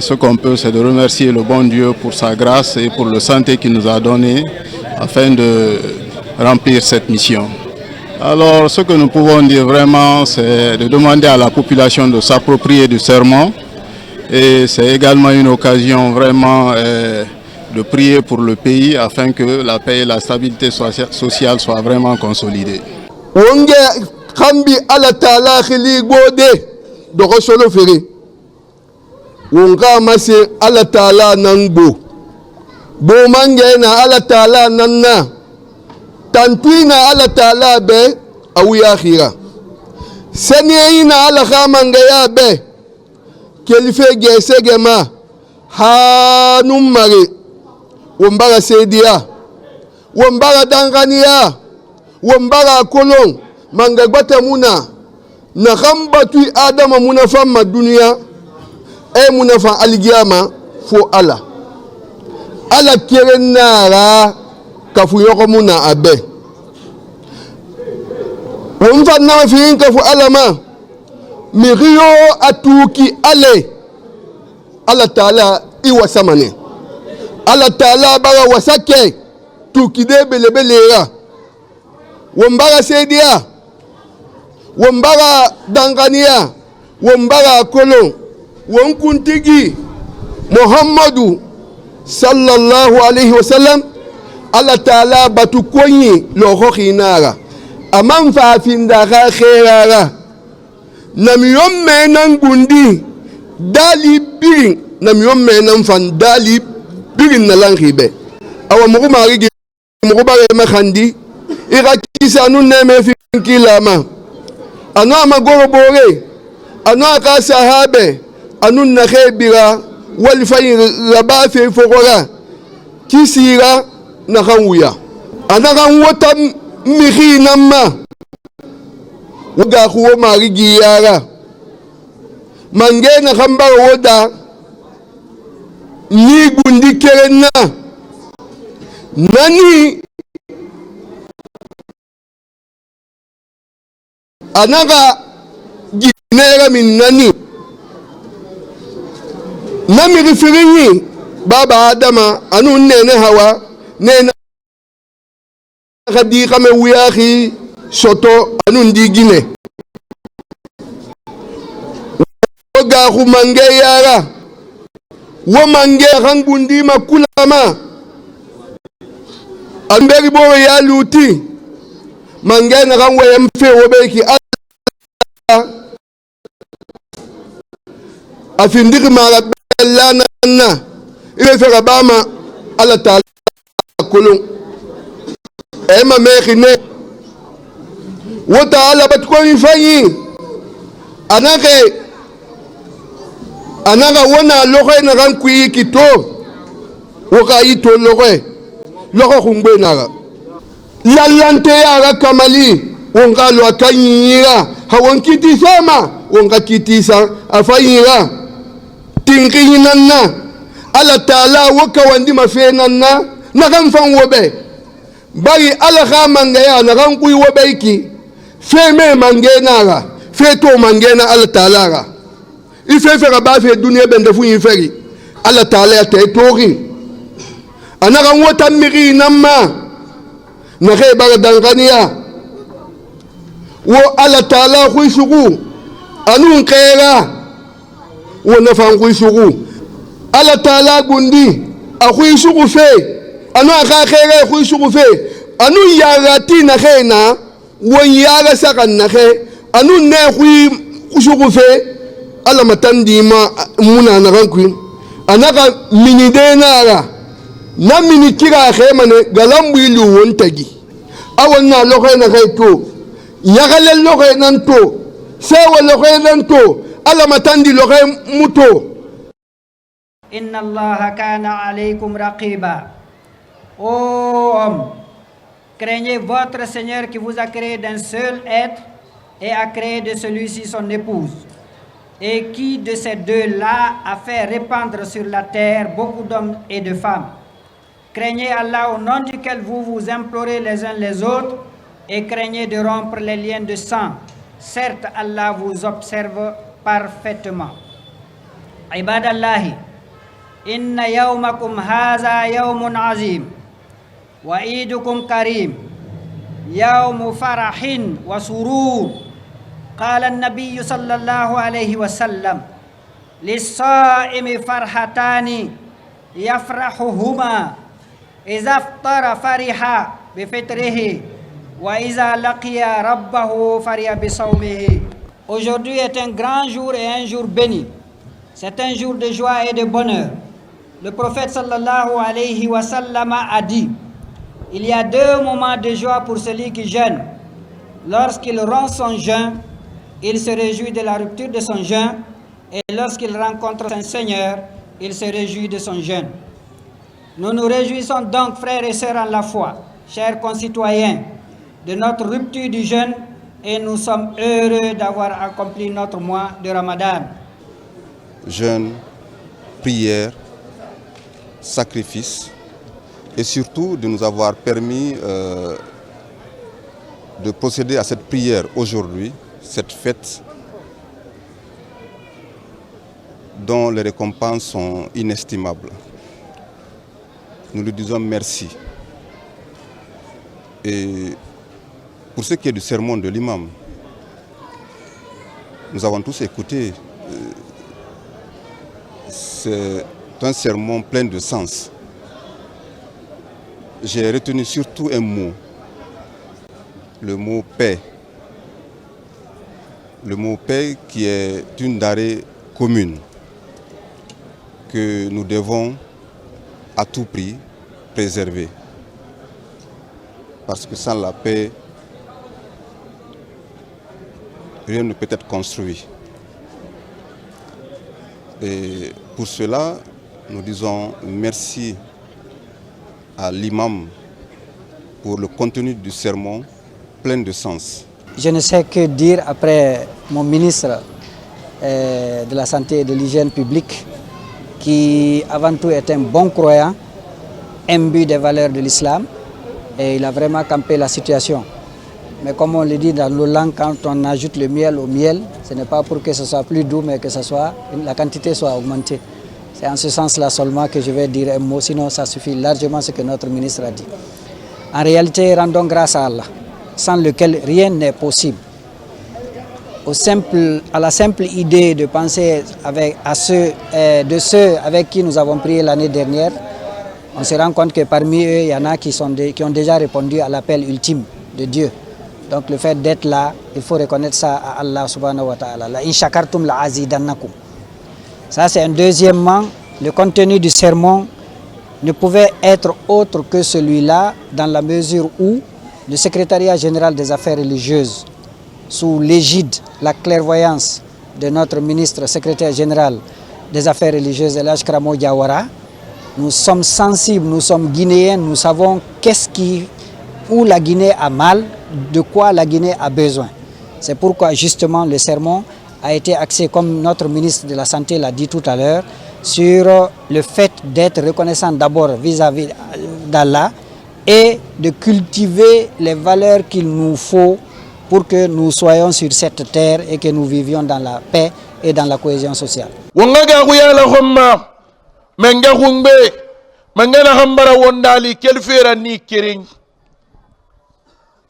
Ce qu'on peut, c'est de remercier le bon Dieu pour sa grâce et pour le santé qu'il nous a donné afin de remplir cette mission. Alors ce que nous pouvons dire vraiment, c'est de demander à la population de s'approprier du serment, et c'est également une occasion vraiment de prier pour le pays afin que la paix et la stabilité sociale soient vraiment consolidées. Kambi ala taala khili gode dogo solo fere wonga mase ala taala nangbo bo mange na ala taala nanna tantina ala taala be awiya khira sene ina ala khamanga ya be kelife gesegema hanum mare wombara sedia wombara dangania wombara kolon manga gbata muna na khambatu adama muna famma dunya e muna fa algiyama fo ala kerenara kafu yoko muna abe wumfa na fi kafu alama miriyo atuki ala taala iwa samane ala taala bara wasake tukide belebelera wombara sedia wombara dangania wombara kolon wonkuntigi muhammadu sallallahu alaihi wasallam ala taala batukonyi loho khinara amam fa findaga khairara namiyom menan gundi dali birin namiyom menan fan dali birin nalan khibe awa mugu marigi mugu bare makhandi ira kisa anu neme finkilama anu amagoro bore anu aka sahabe anu nakhebira walfayi rabafe fogora kisira nakhanwuya anakan wota mihi namma waga khuwa marigi yara mange nakhambar woda ni gundi kerenna nani anaga ginera min nani nami rifirini baba adama anu nene hawa nene khadi kame wiyahi soto anu ndigine woga khu mange yara wo mange khangundi makulama amberi bo ya luti mange na kanwe mfe wobeki afindiki mara lana na ile fera bama ala taala kulun ema mekhine wota ala batko ifanyi anaka wona lokho na kan kuyi kito woka ito lokho khungbe naga lalante yara kamali wonga lo akanyira hawonkiti sama wonga kitisa afayira tinkinanna ala taala woka wandi mafenanna nakan fan wobe bari ala khamanga ya nakan kuyi wobeiki feme mangenaga feto mangena ala taala ife fera ba fe dunia bende fu yiferi ala taala te tori anaka wota miri namma na khe bar dangania wo ala taala khu shugu anun khaira wo na fan khu shugu ala taala gundi akhu shugu fe anu aka khaira khu shugu fe anu yarati na khena wo yara sakan na khe anu ne khu shugu fe ala matandi ma muna na rankui anaka mini denara na mini kira khemane galambu ilu wontagi awana lokho na kaito yagale lokho nanto sewa lokho nanto ala matandi lokho muto inna allaha kana alaykum raqiba. Ô homme, craignez votre Seigneur qui vous a créé d'un seul être et a créé de celui-ci son épouse, et qui de ces deux-là a fait répandre sur la terre beaucoup d'hommes et de femmes. Craignez Allah au nom duquel vous vous implorez les uns les autres, et craignez de rompre les liens de sang. Certes, Allah vous observe parfaitement. Ibadallahi, inna yawmakum haza yawmun azim, wa idukum karim, yawmu farahin wa surur. قال النبي صلى الله عليه وسلم للصائم فرحتان يفرحهما إذا افطر فرح بفطره وإذا لقي ربه فرح بصومه. Aujourd'hui est un grand jour et un jour béni. C'est un jour de joie et de bonheur. Le prophète sallallahu alayhi wa sallam a dit: il y a deux moments de joie pour celui qui jeûne. Lorsqu'il rompt son jeûne, il se réjouit de la rupture de son jeûne, et lorsqu'il rencontre son Seigneur, il se réjouit de son jeûne. Nous nous réjouissons donc, frères et sœurs en la foi, chers concitoyens, de notre rupture du jeûne, et nous sommes heureux d'avoir accompli notre mois de Ramadan. Jeûne, prière, sacrifice, et surtout de nous avoir permis de procéder à cette prière aujourd'hui, cette fête dont les récompenses sont inestimables. Nous lui disons merci. Et pour ce qui est du sermon de l'imam, nous avons tous écouté. C'est un sermon plein de sens. J'ai retenu surtout un mot, le mot paix. Le mot paix qui est une denrée commune que nous devons à tout prix préservée. Parce que sans la paix, rien ne peut être construit. Et pour cela, nous disons merci à l'imam pour le contenu du sermon plein de sens. Je ne sais que dire après mon ministre de la Santé et de l'Hygiène publique, qui avant tout est un bon croyant, imbu des valeurs de l'islam, et il a vraiment campé la situation. Mais comme on le dit dans nos langues, quand on ajoute le miel au miel, ce n'est pas pour que ce soit plus doux, mais que la quantité soit augmentée. C'est en ce sens-là seulement que je vais dire un mot, sinon ça suffit largement ce que notre ministre a dit. En réalité, rendons grâce à Allah, sans lequel rien n'est possible. À la simple idée de penser de ceux avec qui nous avons prié l'année dernière, on se rend compte que parmi eux, il y en a qui ont déjà répondu à l'appel ultime de Dieu. Donc le fait d'être là, il faut reconnaître ça à Allah subhanahu wa ta'ala. La in shakartum la azidannakum. Ça c'est un deuxièmement, le contenu du sermon ne pouvait être autre que celui-là dans la mesure où le secrétariat général des affaires religieuses, sous l'égide, la clairvoyance de notre ministre secrétaire général des affaires religieuses, El Hadj Kramo Diawara, nous sommes sensibles, nous sommes guinéens, nous savons où la Guinée a mal, de quoi la Guinée a besoin. C'est pourquoi justement le sermon a été axé, comme notre ministre de la Santé l'a dit tout à l'heure, sur le fait d'être reconnaissant d'abord vis-à-vis d'Allah et de cultiver les valeurs qu'il nous faut pour que nous soyons sur cette terre et que nous vivions dans la paix et dans la cohésion sociale.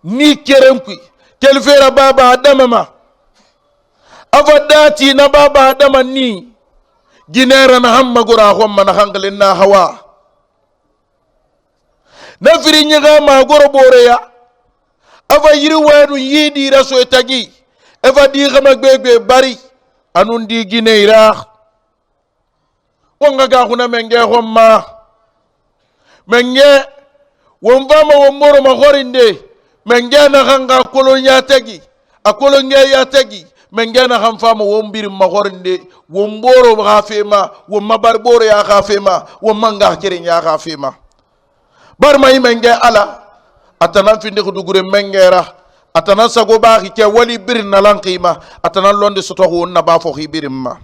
Ni kerenkui kel fera baba adama ma avadati na baba adama ni ginera na hamma gura homma na hangalin na hawa na firi nyaga ma goro boreya ava yiri wadu yidi raso etagi eva di gama gbegbe bari anun di gineira wonga ga huna menge homma menge wonvama womoro ma horinde mengena hanga kolonya tagi akolonya ya tagi mengena hamfama wombir mahornde womboro gafema womabarboro ya gafema womanga kerenya gafema barma imenge ala atana finde khudugure mengera atana sago baxi ke wali birna lanqima atana londe soto wonna ba fo khibirimma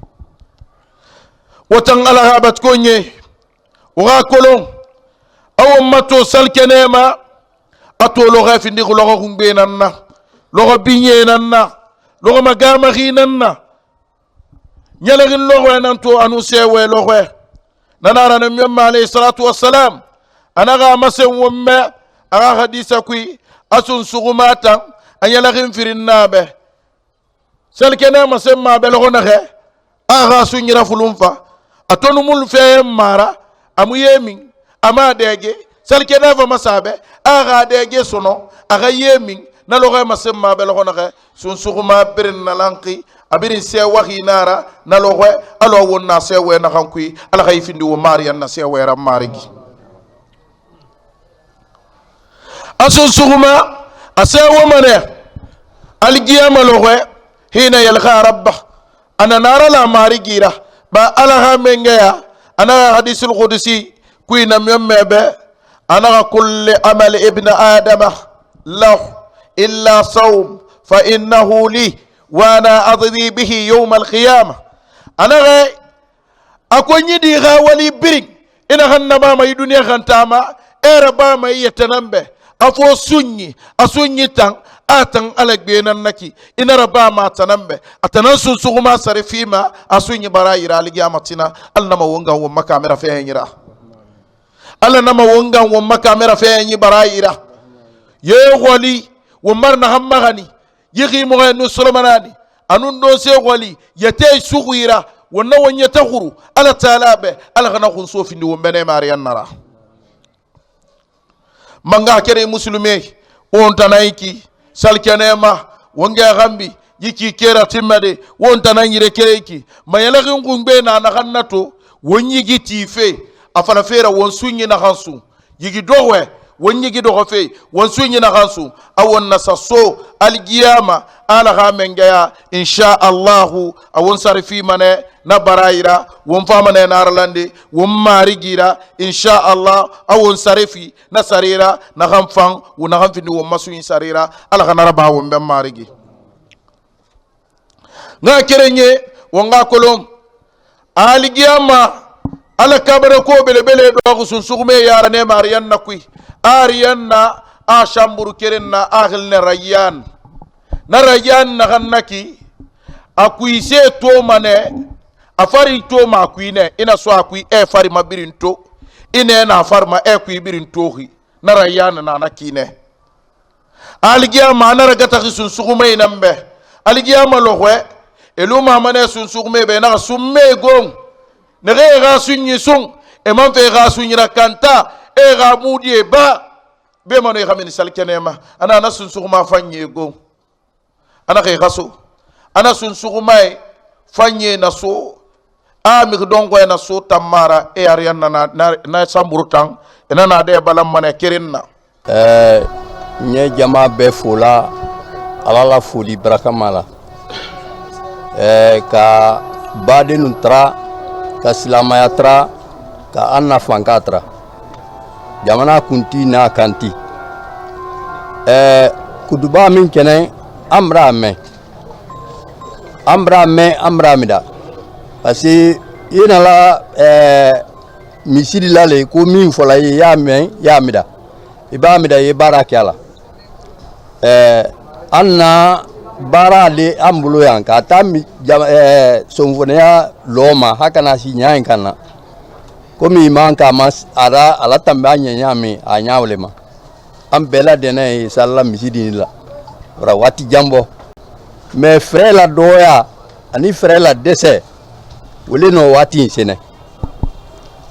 wotan ala habat konye wa kolon aw mato salkenema ato logo findi logo humbe nanna logo binye nanna logo magama khi nanna nyalagin logo nanto anu sewe logo nanara na myamma alayhi salatu wassalam anaga masen womme aga hadisa kui asun sugumata anyalagin firinnabe salkena masen ma be logo naxe aga sunyira fulumfa atonu mul fe mara amu yemin ama dege salkena fa masabe aga dege sono aga yemin na logo masemma be logo na sun suguma birin na lanqi abirin se waxi nara na logo alo wonna se we na xankui ala xay findi wo marian na se we ram marigi asun suguma ase wo mane algiyama logo hina yalqa rabba ana nara la marigira ba ala ha mengeya ana hadisul qudsi kuina myemmebe أنا كل عمل ابن آدم له إلا صوم فإنه لي وأنا أضني به يوم القيامة أنا غاي أكون يدي غاولي برين إن هنما ما يدنيا خنتاما إربا ما يتنبه أفو سني تان أتن ألك بينا نكي إن ربا ما تنبه أتنسو سغما سرفيما أسوني براي رالي جامتنا ألنما ونغا ومكامرا فيهن Allah nama wongan won kamera fe nyi baraira ye wali won marna hammagani yigi mo no solomanani anun do se wali yete sughira wonna won yatakhuru ala talabe ala gana khun sofindi won bene mariyan nara manga kere muslume on tanaiki salkenema wonga gambi yiki kera timmade won tananyire kereki mayalagin gumbe na na gannato won yigi tife afala fera won sunyi na hansu yigi dowe won yigi do fe won sunyi na gansu awon nasaso algiyama ala ha mengaya insha Allah awon sarfi mane na baraira won famane na arlande won marigira insha Allah awon sarfi na sarira na gamfan wona gamfini won masu sarira ala kana raba won ben marigi nga kerenye won ga kolom algiyama ala kabara ko bele bele do sun sugume yara ne mariyan na kui ariyan na a shamburu keren na akhil ne rayyan na gannaki akui se to mane afari to ma kui ne ina so akui e fari mabirin to ine na farma e kui birin tohi na rayyan na nakine algiya ma na ragata sun sugume nambe algiya ma lohwe eluma mane sun sugume be na summe gong nere ga sunyi sung e man fe ga sunyi rakanta e ga mudie ba be mano e xamini salkenema ana na sun suguma fanye go ana kay gaso ana sun suguma fanye na so a mi dongo na so tamara e arian na samburutan ena na de balam mane kirinna nye jama be fola alala foli brakamala ka bade nutra ka silamaya tra ka anna fankatra jamana kunti na kanti kuduba min kene amra mida parce ina la misiri lale ko min fola ya mida iba mida ye baraka ala anna bara le ambulo yanka tami somfonia loma hakana si nyain kana komi manka mas ala tamba nyami anyawlema ambela dene salla misidi la ora wati jambo mais frère la doya ani frère la dese wole no wati sene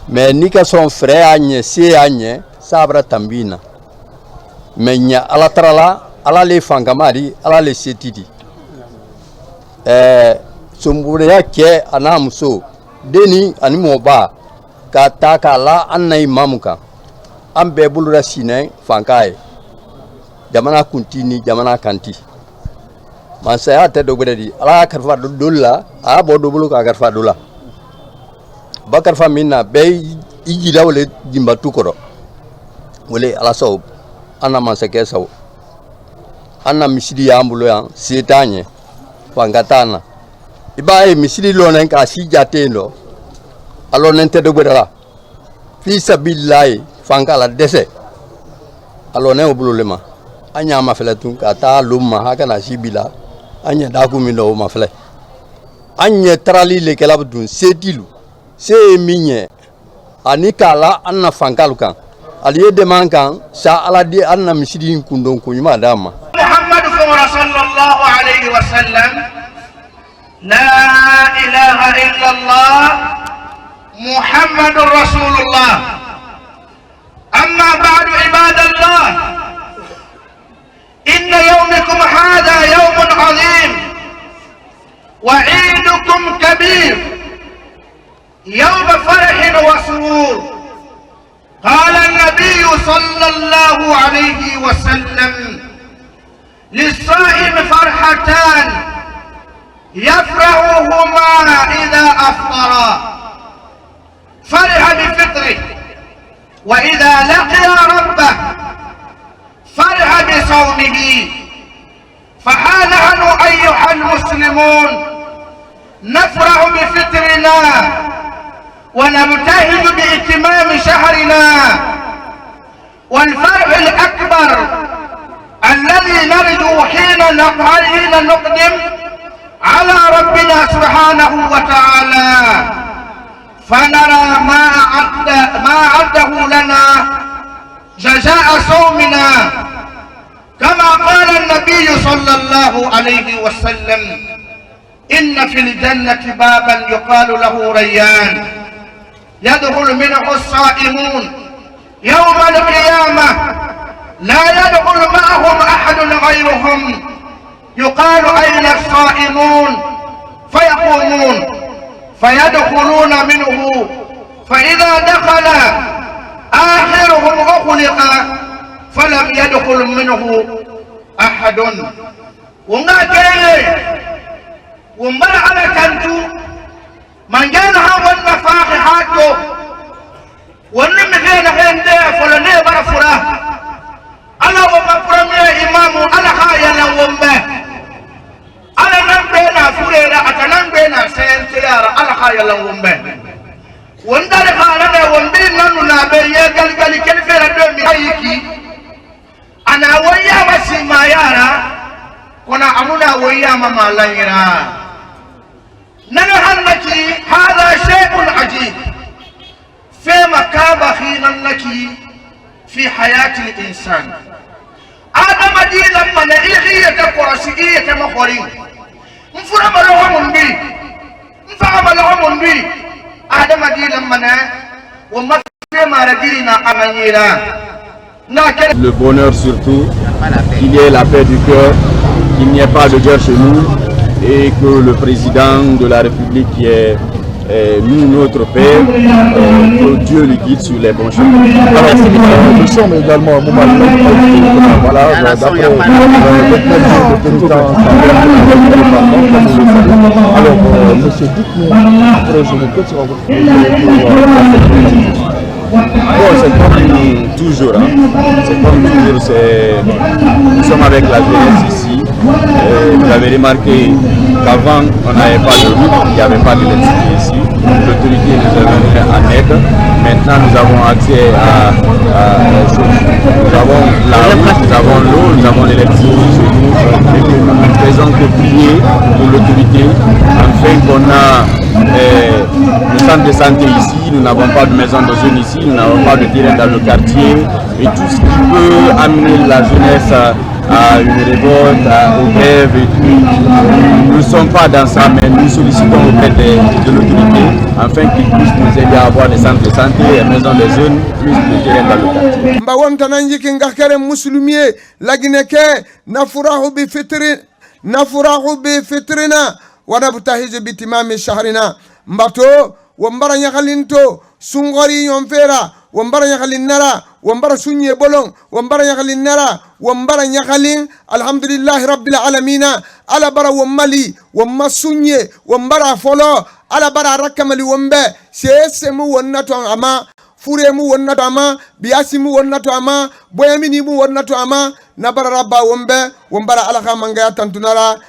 mais nika son frère anye se anye sabra tambina menya ala trala ala le fangamari ala le setidi sombure yake anamuso deni ani moba ka taka la annai mamuka ambe bulura sine fankaye jamana kuntini jamana kanti mansaya te dogoredi ala karfa dolla a bo dobulu ka karfa dolla bakar fa minna be ijida wole jimba tukoro wole ala saw anna mansake saw anna misidi ya ambulo ya setanye fangatana ibaye misidi lonen ka sijatendo alo nente de godala fi sabillahi fankala dese alo ne obululema anya mafelatun ka ta lumma hakana sibila anya daku mindo mafele anya trali le kelabdun setilu se minye anikala anna fankalu kan aliye de mankan sa ala di anna misidi kundon kunyuma dama muhammad sallallahu alayhi wa sallam la ilaha illa allah محمد رسول الله أما بعد عباد الله إن يومكم هذا يوم عظيم وعيدكم كبير يوم فرح وسرور قال النبي صلى الله عليه وسلم للصائم فرحتان يفرحهما إذا أفطر فرح بفطره وإذا لقي ربه فرح بصومه فحال نحن أيها المسلمون نفرح بفطرنا ونبتهج بإتمام شهرنا والفرح الأكبر الذي نرجو حين نقدم على ربنا سبحانه وتعالى فنرى ما أعده لنا جزاء صومنا كما قال النبي صلى الله عليه وسلم إن في الجنة بابا يقال له ريان يدخل منه الصائمون يوم القيامة لا يدخل معهم أحد غيرهم يقال أين الصائمون فيقومون فيدخلون منه فإذا دخل آخرهم أخلق فلم يدخل منه أحد ونغا كيري ومبر على تنتو من جانها والنفاق حاجو ونمغين غين دي فلني برفرا أنا ومبرمي إمام على خايا ومبه على نمبينا فريرا أتنمبينا سينتيارا على خايا ومبه وندار خالنا ومبين نانونا بيه قال كالفيرا دومي هايكي أنا ويا وسيما يارا كنا أمنا ويا ماما ليرا ننهنك هذا شيء عجيب في مكابة خينا في حياة الإنسان آدم دي لما نعيخية قرسية مخورين نفرم لهم بي نفهم لهم بي آدم دي لما وما في مردينا أمانيرا. Le bonheur surtout, qu'il y ait la paix du cœur, qu'il n'y ait pas de guerre chez nous et que le président de la République qui est nous, notre Père, que Dieu le guide sur les bons chemins. Alors, nous sommes également au moment où voilà, d'après le pénitence, alors, monsieur, dites-nous, après je me quel sera votre bon, c'est comme toujours, hein. C'est comme toujours, nous sommes avec la jeunesse ici. Vous avez remarqué qu'avant, on n'avait pas de route, il n'y avait pas d'électricité ici. L'autorité nous est venue en aide. Maintenant, nous avons accès à nous avons la route, nous avons l'eau, nous avons l'électricité chez nous. Et que nous ne faisons que prier pour l'autorité, afin qu'on a le centre de santé ici, nous n'avons pas de maison de jeunes ici, nous n'avons pas de terrain dans le quartier, et tout ce qui peut amener la jeunesse à une révolte, aux grèves et tout. Nous ne sommes pas dans ça, mais nous sollicitons auprès de l'autorité afin qu'ils puissent nous aider à avoir des centres de santé, des maisons de jeunes, plus de terrain dans le quartier. Mbawamtananji kingakere musulumie lagineke nafurahu bi fitrina wanabtahij bitimami shahrina mbato wambara nyakalinto sungori yomfera wambara nyakalin nara wambara sunye bolong wambara nyakalin nara wambara nyakalin alhamdulillahi rabbil alamina ala bara wamali wamma sunye wambara folo ala bara rakamali wambe sesemu wonnato ama furemu wonnato ama biasimu wonnato ama boyamini mu wonnato ama nabara rabba wambe wambara ala khamanga tantunara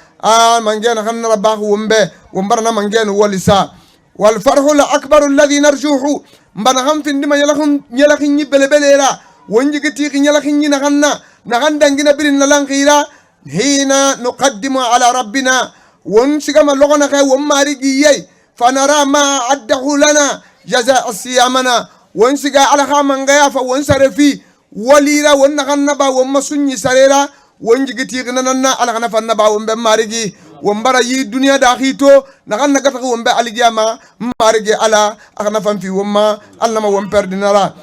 mangena khanna rabba wambe wambara na mangena walisa wal farhu la akbaru alladhi narjuhu mbana ham findima yalakin ni belebelera wonji giti yalakin ni naganna naganda ngina birin nalanqira hina nuqaddimu ala rabbina won sigama logona kay won marigi yey fanara ma addahu lana jazaa siyamana won siga ala khamanga ya fa won sarefi walira won naganna ba won masunyi sarera wonji giti nananna ala kana fanna ba won be marigi wambara yi dunia da khito naganna gata wambe aligiyama marige ala akana fanfi wamma allama wamperdinara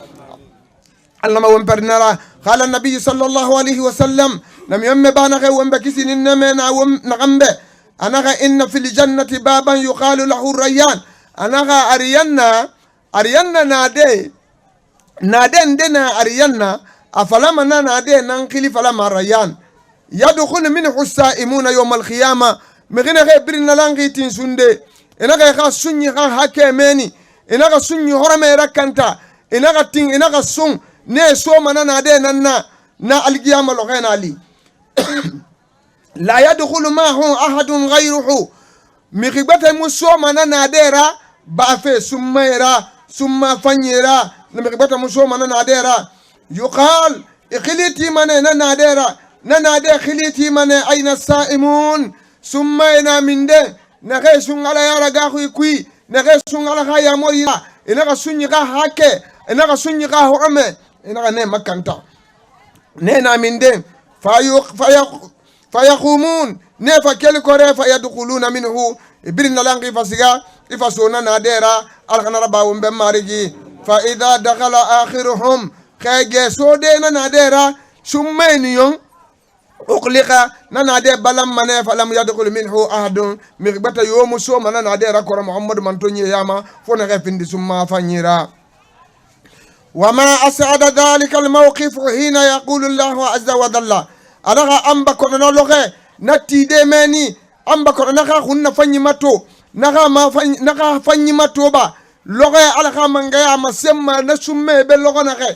qala an-nabiy sallallahu alayhi wa sallam lam yamme bana khay wambe kisini namena wam nagambe anaka inna fil jannati baban yuqalu lahu rayyan anaka ariyanna nade ndena ariyanna afalama nade nan khili falama rayyan yadkhulu minhu as-sa'imuna yawm al-qiyamah megina kay birina langi tin sunde ina kay kha sunni kha hakemeni ina ka sunni horame rakanta ina ka tin ina ka sun ne so manana de nanna na alqiyama lo khayna ali la yadkhulu ma'hu ahadun ghayruhu mikhibata muso manana dera ba fe summa fanyira mikhibata muso manana dera yuqal ikhiliti manana nadera nana de khiliti manana ayna as-sa'imun summa ina minde na kai sun ala yara ga kui na kai sun ala ha ya mori ina ka sunyi ga hake ina ka sunyi ga horame ina ka ne makanta ne na minde fayaqumun ne fa kel kore fa yadkhuluna minhu ibirna langi fasiga ifasuna nadera alkhana rabawum be marigi fa idha dakhala akhiruhum khage sode na nadera summa niyon uqliqa nana de balam mane falam yadkhul minhu ahadun migbata yomu so manana de rakora muhammad mantonye yama fona refindi summa fanyira وما أسعد ذلك الموقف حين يقول الله عز وجل أنا أمبا كنا لغة نتي دمني أمبا كنا نخا خن فني ماتو نخا فني ماتو با لغة على خا منجا ما سما نسمى باللغة نخا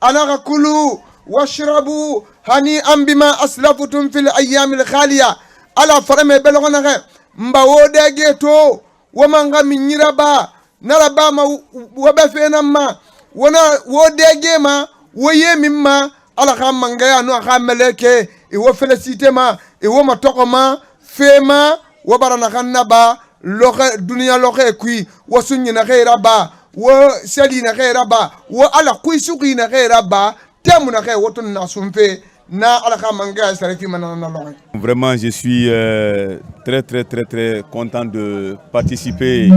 أنا كلوا واشربوا هنيئا بما أسلفتم في الأيام الخالية على فرم باللغة نخا مباودا جيتو ومانغا من يربا نربا ما وبفينا ما wana wodege ma woye mimma ala kham mangaya no kham meleke e wo félicité ma e wo matoko ma fema wo barana khanaba loxe dunya loxe kui wo sunni na khaira ba wo sali na khaira ba wo ala kui suqi na khaira ba temu na khay wotun na sumfe na ala kham mangaya sarafi manana loxe. Vraiment, je suis très content de participer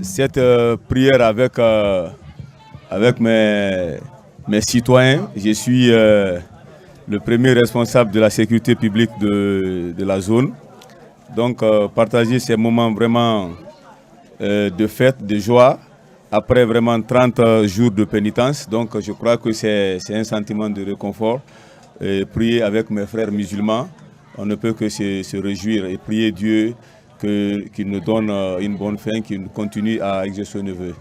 cette prière avec mes citoyens. Je suis le premier responsable de la sécurité publique de la zone. Donc partager ces moments vraiment de fête, de joie, après vraiment 30 jours de pénitence. Donc je crois que c'est un sentiment de réconfort. Et prier avec mes frères musulmans, on ne peut que se réjouir et prier Dieu qu'il nous donne une bonne fin, qu'il continue à exercer nos vœux.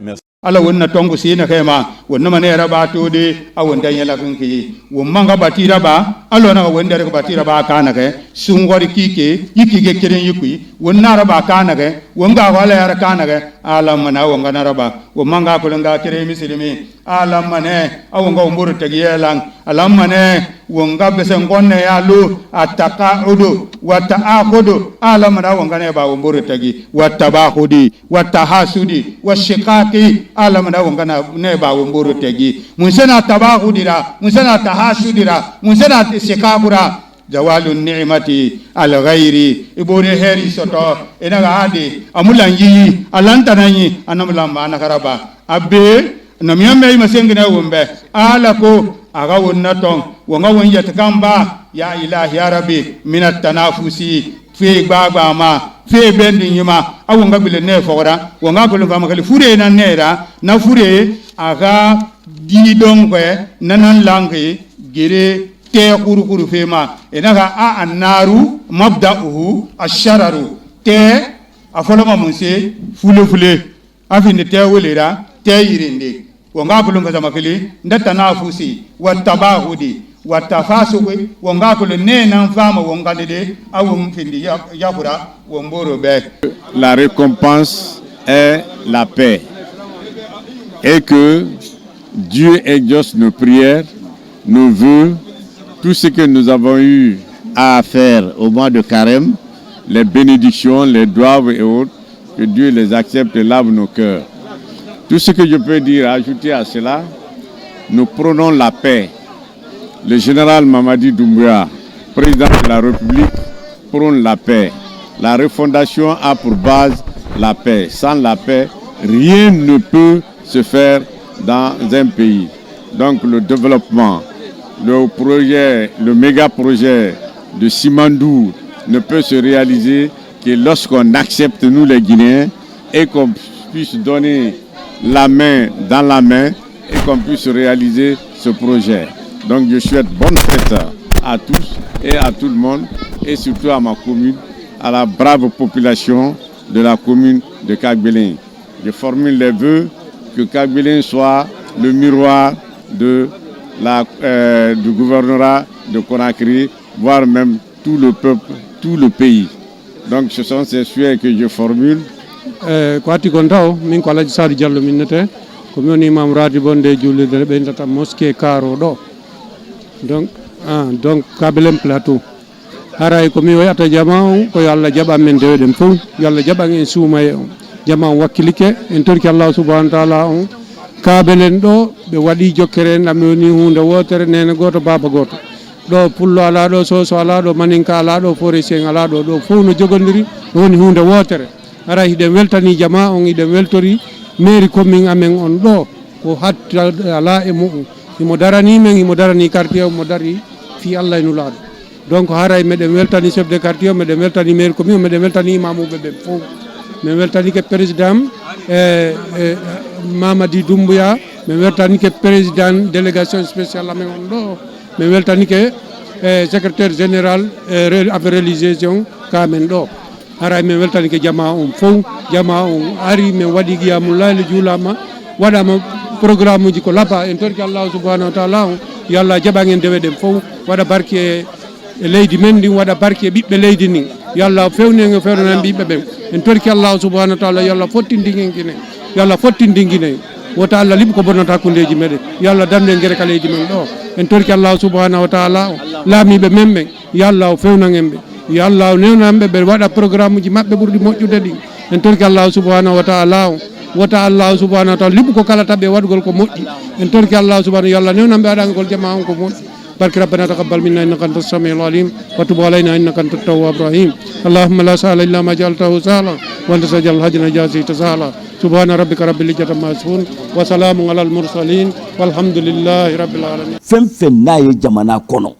Merci. ala wonna tongo sina kema wonna manera ba to de awon danya la kunki womanga batira ba alo na wonda re batira ba kana ke sungori kike yiki keren yiki wonna ra ba kana ke wonga wala ya kana ke alam mana wonga na ra ba womanga ko nga kere misilimi alam mane awonga umburu tagiyelang alam mane wonga besen gonne ya lu ataqaudu wa ta'aqudu alam mana wonga ne ba umburu tagi wa tabahudi wa tahasudi wa shiqaqi alam na wonga na ne ba umburu tagi musana tabahudira musana tahasudira musana shiqaqura jawalun ni'mati al ghairi ibore heri soto ina gadi amulanyi alantananyi anamulamba anakaraba abbe namiyambe masengina wombe ala ko aga wonna ton wonga won yatakamba ya ilahi ya rabbi minat tanafusi fe gbagba ma fe bendi nyima awonga bile ne fora wonga ko ngam kali fure na nera na fure aga di dongwe nanan langi gere te kuru fema enaga a annaru mabda'uhu ashararu te afoloma munse fule afinde te welera te yirinde wonga kulunga zamakili ndata nafusi watabahudi watafasuqi wonga kul nena fama wonga dede awum findi yakura womboro be. La récompense est la paix et que Dieu exauce nos prières, nos vœux, tout ce que nous avons eu à faire au mois de Carême, les bénédictions, les doigts et autres, que Dieu les accepte et lave nos cœurs. Tout ce que je peux dire, ajouter à cela, nous prônons la paix. Le général Mamadi Doumbouya, président de la République, prône la paix. La refondation a pour base la paix. Sans la paix, rien ne peut se faire dans un pays. Donc le développement, le méga projet de Simandou ne peut se réaliser que lorsqu'on accepte, nous les Guinéens, et qu'on puisse donner la main dans la main et qu'on puisse réaliser ce projet. Donc je souhaite bonne fête à tous et à tout le monde, et surtout à ma commune, à la brave population de la commune de Kagbélin. Je formule les vœux que Kagbélin soit le miroir du gouvernorat de Conakry, voire même tout le peuple, tout le pays. Donc ce sont ces souhaits que je formule. Kwati kontao min ko Alaji Sadi Diallo minnete ko mi woni imam radi bonde julirde ɓe ndata mosquée Karo ɗo donc Kabelem plateau haray ko mi wayata jama on ko yo Allah jaɓan men deweɗen fof yo Allah jaɓan en suumaye on jama on wakkilike en torki Allah subhanahu wa taala on Kabelen ɗo ɓe waɗi jokkere en ɗam woni hunde wotere nene goto baba goto ɗo pullo ala ɗo soso ala ɗo maninka ala ɗo foricien ala ɗo fof no jogodiri ɗo woni hunde wotere ara hiɗen weltani jama on hiɗen weltori mairie commune amen on ɗo ko hatta ala e muɗum imo darani men imo darani quartier omo dari fi Allah e nulaɗo donc haray meɗen weltani chef de quartier meɗen weltani mairie commune meɗen weltani imamuɓe ɓe fof min weltani ke président Mamadi Doumbouya mi weltanike président délégation spéciale amen on ɗo mi weltanike secrétaire général affaire religieuse kamen ɗo haray min weltanike jama on fof jama on ari min waɗi qiyamu layli juulama waɗama programme uji ko laba en torki allahu subahanahu wa taala on yo allah jaɓangen dewe ɗen fof waɗa barke e leydi men ndin waɗa barke e ɓiɓɓe leydi ndin yo allah fewnege fewnanan ɓiɓɓe ɓen en torki allahu subahanahu wa taala yo allah fottindinguine yo allah fottindinguine wota allah liɓi ko bonnata hakkudeji meɗen yo allah damde guere ka leydi men ɗo en torki allahu subahanahu wa taala o laamiɓe men ɓen yo allah fewnagen ɓe yo allah newnanɓe ɓe waɗa programme uji maɓɓe ɓurɗi moƴƴude ɗin en torki allahu subahanahu wa taala o wota allahu subahanahu wa taala liɓi ko kala taɓe waɗugol ko moƴƴi en torki allahu subahanahu yo allah newnanɓe aɗagol jama on ko moƴƴi بارك ربنا تقبل منا انك انت السميع العليم وتب علينا انك انت التواب الرحيم اللهم لا سهل الا ما جعلته سهلا وانت سجل الحزن جازي تسهلا سبحان ربك رب العزه عما يصفون وسلام على المرسلين والحمد لله رب العالمين فمفن ناي جمانا كونو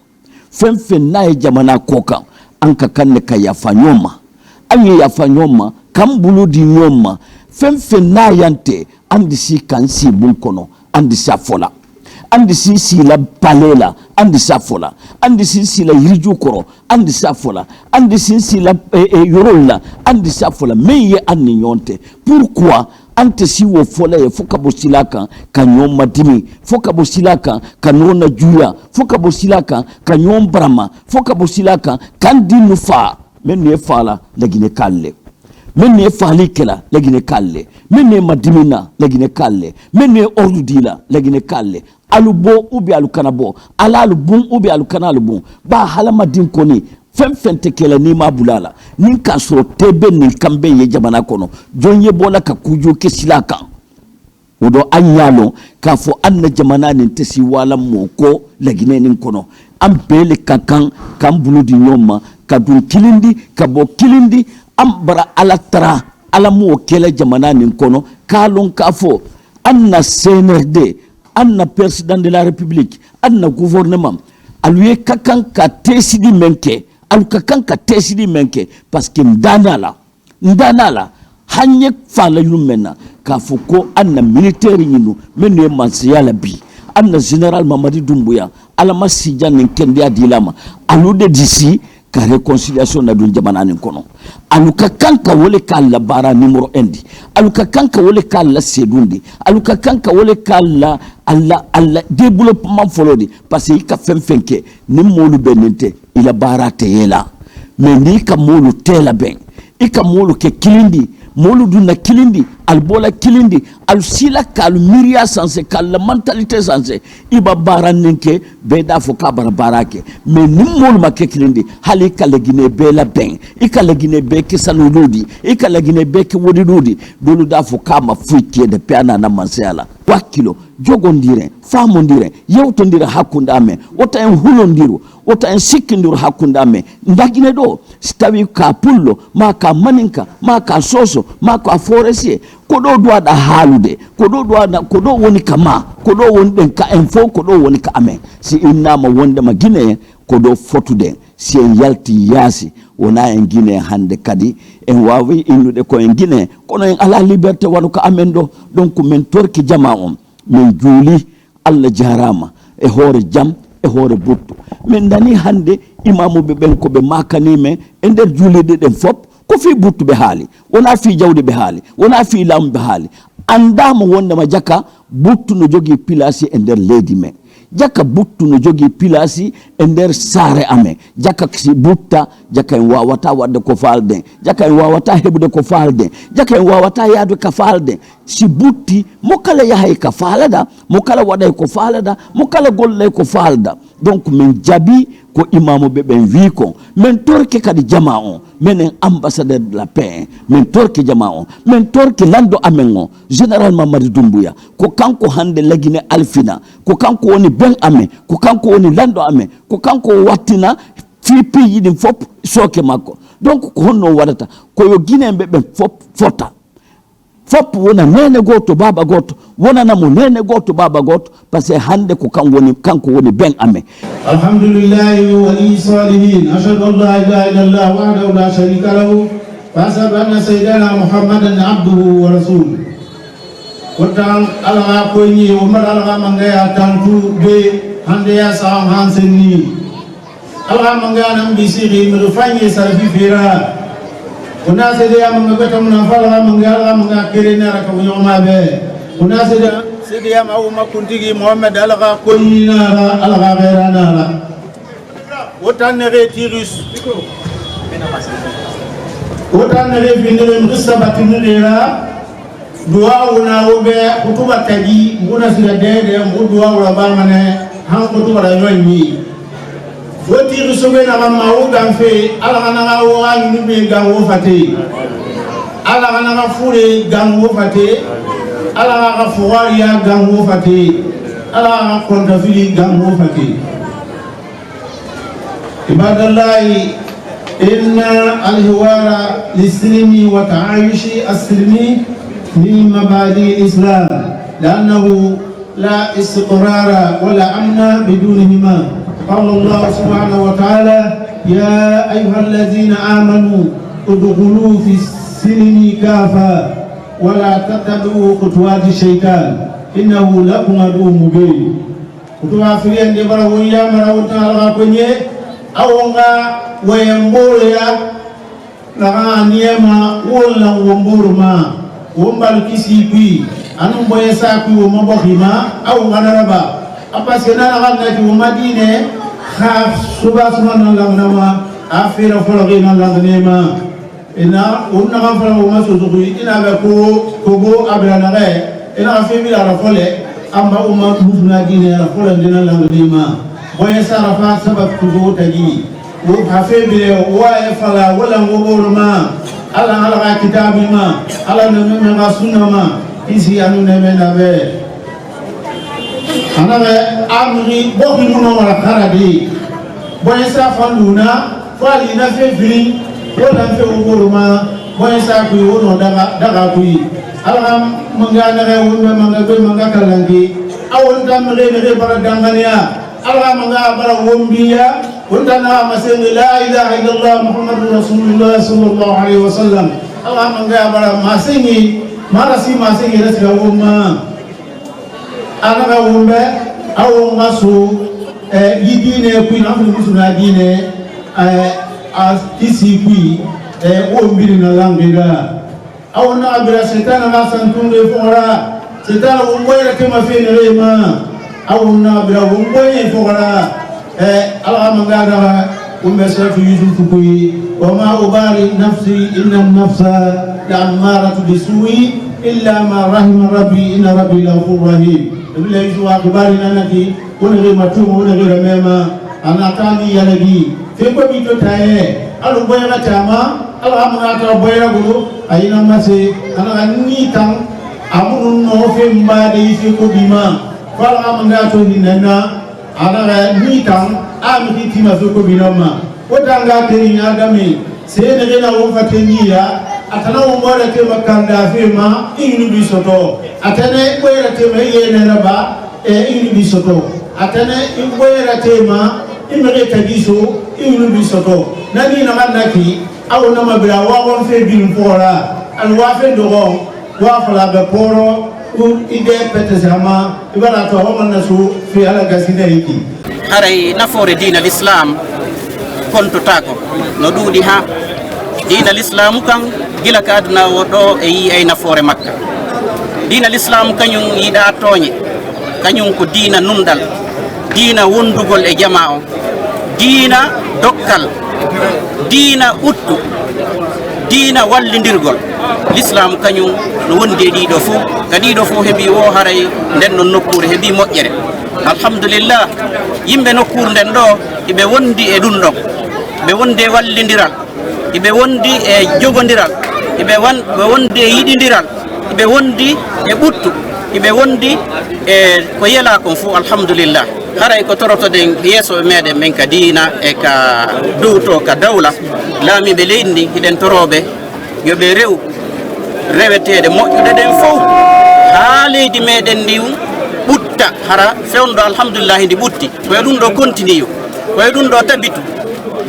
فمفن ناي جمانا كوكا انك كانك يا فانيوما اي يا فانيوما كم بلودي نيوما فمفن ناي انت عندي سي كان سي بول كونو عندي سافولا andi si la palela andi safola andi si la yiriju koro andi safola andi si la yorolla andi safola meye anni nyonte pourquoi ante si wo fola e foka bosilaka kanyon madimi foka bosilaka kanona juya foka bosilaka kanyon brama foka bosilaka kandi nufa menne fala lagine kalle menne fali kela lagine kalle menne madimina lagine kalle menne ordudila lagine kalle alubo ubi alukanabo ala alubun ubi alukana alubun ba halama din koni fem te kela ni mabulala nin ka so tebe ni kambe ye jamana kono jonye bola ka kujo ke silaka odo anyalo ka fo anna jamana nin tesi wala moko lagine nin kono ambele kakan kambuludi nyoma kadun kilindi kabo kilindi ambara alatara alamu kela jamana nin kono kalon kafo anna CNRD anna président de la république anna gouvernement aluye kakan ka tesidi menke alu kakan ka tesidi menke parce que ndanala hanye fala yumena ka fuko anna militaire yinu menu mansiyala bi anna général Mamadi Doumbouya alama sijan kendi adilama alude d'ici ka réconciliation na dun jamana nin kono aluka kanka wole kala bara numéro 1 aluka kanka wole kala sedundi aluka kanka wole kala alla développement folodi parce que ka fenke ni molu benente ila bara teyela mais ni ka molu tela ben ika molu ke kilindi molu dunna kilindi albola kilindi alsila kal miria sanse kal mentalité sanse iba baranenke be da fo ka barake mais ni molu make kilindi hali kala gine be la ben ikala gine be ke sanuludi ikala gine be ke wodidudi dolu da fo ka ma fuike de piana na mansela wakilo jogondire famondire yewtondire hakundame wota en hulondiru wota en sikkindiru hakundame ndagine do stawi ka pullo ma ka maninka ma ka soso ma ka forestier kodo do da halude kodo woni kama kodo woni den ka info kodo woni ka amen si inna ma wonde ma gine kodo fotude si en yalti yasi wona en gine hande kadi en wawi innude ko en gine kono en ala liberté wanu ka amen do donc men torki jama on min juuli Allah jarama e hoore jam e hoore buttu min dani hande imamu be ben ko be makanime e nder juulide den fop ko fi buttu be haali wona fi jawde be haali wona fi lam be haali andama wonde ma jaka buttu no jogi pilasi e nder leydi men jaka buttu no jogi pilasi e nder saare amen jaka si butta jaka en wawata wadde ko falde jaka en wawata hebude ko falde jaka en wawata yaadu ka falde si butti mo kala yahay ka falada mo kala waday ko falada mo kala golle ko falda donc min jabi ko imamu be ben wi ko men torke kadi jama on menen ambassadeur de la paix men torke jama on men torke lando amen on général Mamadi Doumbouya ko kanko hande lagine alfina ko kanko woni ben amen ko kanko woni lando amen ko kanko wattina fi pays din fop soke makko donc ko honno wadata ko yo guinébe be fop fota fop wona nene goto baba goto wona namo nene goto baba goto parce que hande ko kanko woni ben amen alhamdulillahi wali salihin ashhadu an la ilaha illallah wahdahu la sharika lahu wa ashhadu anna sayyidana muhammadan abduhu wa rasuluhu Wotang alaga konyi umar alaga mangaya tantu be hande ya sam hanseni alaga mangaya nam bisiri mrufanye sarfi fira kuna sede ya mangabeta munafala mangaya mangaya kirena rakawnyoma be kuna sede ya mau makuntigi Muhammad alaga konyi na alaga gairana la wotan ne tirus wotan ne vinere msabati nira dua una obe kutuba taji nguna sira dede ngudua ula bamane han kutuba da nyoni foti rusobe na mama uga mfe ala kana ga wa nube ga wo fate ala kana ga fure ga wo fate ala ga fuwari ya ga wo fate ala ga konta fili ga wo fate ibadallahi inna alhiwara lislimi wa ta'ayushi as-silmi من مبادئ الإسلام لأنه لا استقرار ولا أمن بدونهما قال الله سبحانه وتعالى يا أيها الذين آمنوا ادخلوا في السلم كافة ولا تتبعوا خطوات الشيطان إنه لكم عدو مبين kutuba fiyen de bara wonya mara wota ala konye awonga wayemboya na niema wala womburuma wombal kisi kui anu boye sa kui wo mabokhima aw ngaraba apase na la na ki wo madine khaf suba subhana allah nama afira fologina langnema ina unna kan fala wo maso zugui ina be ko bo abrana re ina afi bi la fole amba umma mufna dine la fole dina langnema boye sa rafa sabab tugo taji wo hafe bi wa fala wala ngoboruma ala ala kitabi ma ala neme ma sunna ma isi anu neme na be anabe amri boki muno wala karadi boy sa faluna fali na fe fili wala fe ogoruma boy sa ku wono daga ku ala mangana re wonbe mangabe mangaka langi awon tamre ne bara dangania ala manga bara wombiya وندنا مسند لا إله إلا الله محمد رسول الله صلى الله عليه وسلم الله من جاء برا مسني ما رسي مسني رسي أوما أنا أوما أو مسو يدينه كوي نفس مسنا دينه أستيسي كوي أمبيرنا لامبيرا أو نابرا شيطان ما سنتون فورا شيطان ومبيرا كما فين ريما أو نابرا ومبيرا فورا Allah mengada umesaf Yusuf kui wa ma ubari nafsi inna nafsa la'amaratu bisu'i illa ma rahima rabbi inna rabbi ghafurur rahim bila Yusuf akbari nanaki unere matumo unere mema anatani yalagi feko bito taye alu boyana tama Allah mengata boyana guru ayina mase ana ni tang amun no fe mbade feko bima fala mengato hinana ana ni tang amiti tima feko binoma otanga teni adami sene gena wo fateniya atana wo mora te makanda fema inu bisoto atana kwera te meyene raba inu bisoto atana kwera te ma imere tagiso inu bisoto nani na manaki aw na mabira wa won fe bin fora al wa fe dogo wa fala be poro ide petesama ibara to wa nasu fi ala gasida yiki haray nafore dina l'islam konto tako no duudi ha dina l'islam kan gila ka aduna wodo e yi ay nafore makka dina l'islam kanyum yida toñe kanyum ko dina nundal dina wondugol e jamaa dina dokkal dina uttu dina wallindirgol l'islam kanyum no wonde dido fu kadido fu hebi wo haray den non nokkure hebi mojjere alhamdulillah yimbe nokkur den do ibe wondi e dun don be wonde wallindiral ibe wondi e jogondiral ibe wondi e yidindiral ibe wondi e buttu ibe wondi e ko yela kon fu alhamdulillah haray ko toroto den yeso mede men ka dina e ka duto ka dawla lami be lendi hiden torobe yobe rew rewetede moƴƴude den fof ha leydi meɗen ndi ɓutta hara fewndo alhamdulillah ndi ɓutti koye ɗum ɗo continue koye ɗum ɗo tabitu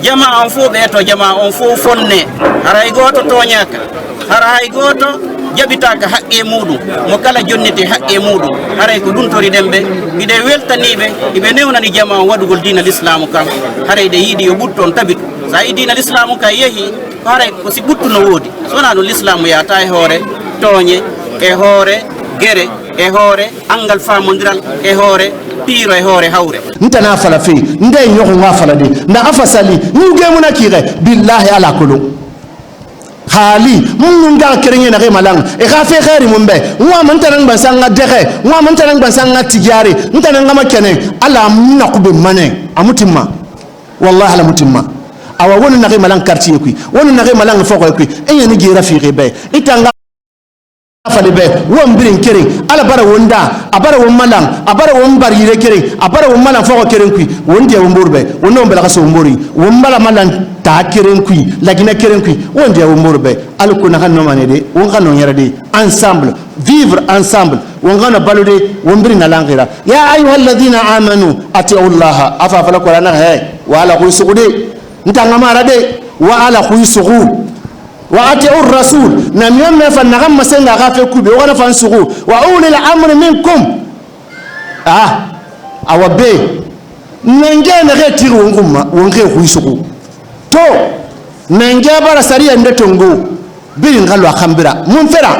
jama on fof ɓeeto jama on fof fonne hara hay goto toñaka hara hay goto jabitaka haqqe muɗum mo kala jonnete haqqe muɗum haray ko ɗum tori ɗen ɓe iɗe weltaniɓe iɓe newnani jama o waɗugol dina l'islamu kam haray ɗe yiiɗi yo ɓutton tabitu sa yi dina l'islamu ka yeehi haray ko si ɓuttu no woodi sowona ɗum l'islamu yata e hoore tooñe e hoore gere e hoore angal famodiral e hoore piiro e hoore hawre ntana fala fe nde ñoxo nga fala de nda afa sali ñugemuna kixe billahi ala kolo hali mun nga kerenge na malang e ga fe xeri mun be wa man tan ban sanga dexe wa man tan ban sanga tigiari ntana ngama kene ala na kube mane amutimma wallahi ala mutimma awa wonu na malang quartier kui wonu na malang foko kui e ni gira fi be itanga fali be won birin kering ala bara wonda abara won malang abara won barire kering abara won malang foko kering kui wonde won burbe wonno bela kaso mbori won mala malang ta kering kui lagina kering kui wonde won burbe al ko na hanno manede won hanno yara de ensemble vivre ensemble won gana balude won birin na langira ya ayyuhalladhina amanu atiullaha afa fala qur'ana he wala khusude ntanga marade wa ala khusugu وأطيعوا الرسول نم يوم فنغم مسنغا غافي كوبي وغنا فانسغو وأولي الأمر منكم أو بي ننجا نغي تيرو ونغي خويسغو تو ننجا بارا سريا ندتونغو بين غلو خمبرا منفرا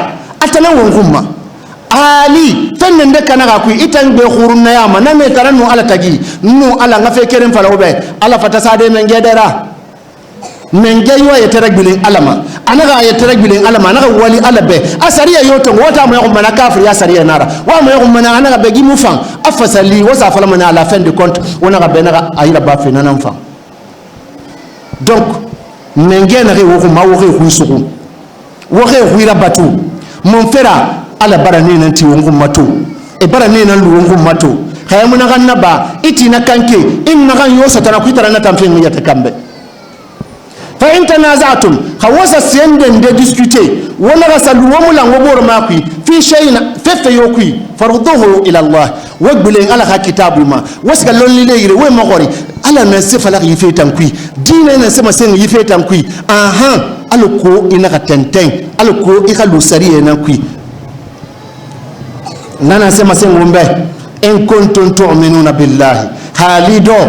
أتنا ونغم ali fenne ndeka na gakui itangbe khurunna yama name taranu ala tagi nu ala ngafe keren fala obe ala fatasade mengedera menge yo ya teragbilin alama anaga ya teragbilin alama anaga wali alabe asariya yoto wata mo yakuma na kafir ya sariya nara wa mo yakuma na anaga begi mufan afasali wasa fala mana à la fin de compte on a benaga ayira ba fe nanan fa donc menge na re wo ma wo re huisuku wo re huira batu mon fera ala barane nanti wo ngumatu e barane nan lu ngumatu khayamuna ganaba itina kanke inna gan yo satana kuitara na tamfin ya takambe فإن تنازعتم خواسا سيندن دي ديسكوتي ولا رسلوا وملا وبور ماكي في شيء فيوكي فرضوه إلى الله وقبلين على كتاب ما واسقال لون لي وين مغوري على نسف لا يفيتان كوي دين نسما سين يفيتان كوي اها الكو انك تنتين الكو يخلو سري نكوي نانا سما سين ومبه ان كنتم تؤمنون بالله خالدو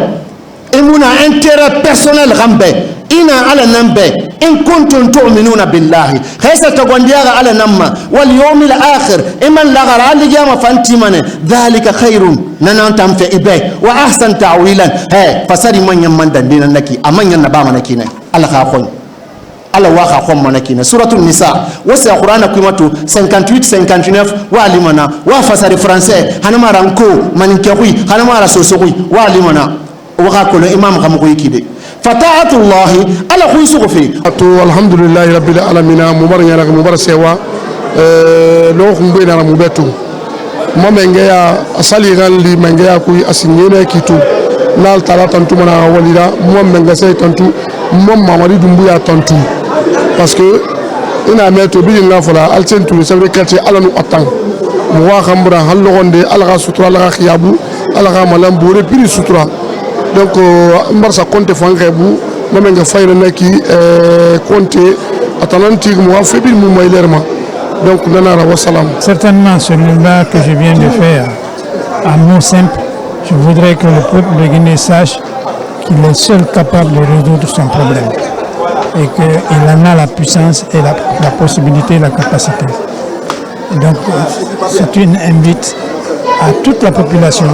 امنا انترا بيرسونيل غامبه ina ala nambe in kuntum tu'minuna billahi khaysa tagondiyaga ala namma wal yawmil akhir iman lagara ali jama fantimane dhalika khairun nanan tamfe ibe wa ahsan ta'wilan he fasari manyan mandan dinan naki amanyan na ba manaki ne ala ka khon ala wa ka khon manaki ne suratul nisa wasa qur'ana kumatu 58 59 wa limana wa fasari français hanama ranko maninke hui hanama rasosoi wa limana wa ka ko imam kam ko yikide فتاعة الله على خوي سقفي الحمد لله رب العالمين مبارك مبارك سوا لو خمبينا مبتو ما منجيا أصلي غال لي منجيا كوي أسنينا كيتو نال تلا تنتو منا وليدا ما منجسي تنتو ما مامري دمبيا تنتو parce que ina meto bidin la fala alcentu c'est vrai quartier alanu atang mo khambra hallo gonde alga sutura alga khiyabu alga malam bore piri sutura donc mbarsa compte fangebu mamenga fayna naki compte atalantique mo febil mo maylerma donc nanara wa salam. Certainement celui-là que je viens de faire en mot simple, je voudrais que le peuple de Guinée sache qu'il est seul capable de résoudre son problème et qu'il en a la puissance et la possibilité, la capacité. Et donc c'est une invite à toute la population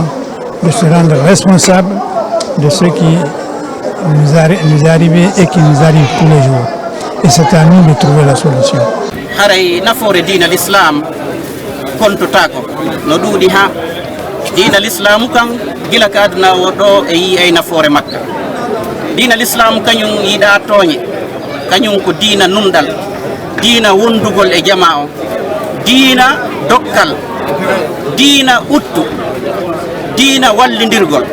de se rendre responsable de ce qui nous est arrivé et qui nous arrive tous les jours. Et c'est à nous de trouver la solution. haray nafoore diina l'islam kontotako no ɗuuɗi ha diina l'islamu kan gila ka aduna o ɗo e yi ay nafoore makka diina l'islamu kañum yiɗa tooñe kañum ko diina numɗal diina wondugol e jama o diina dokkal diina uttu diina wallidirgol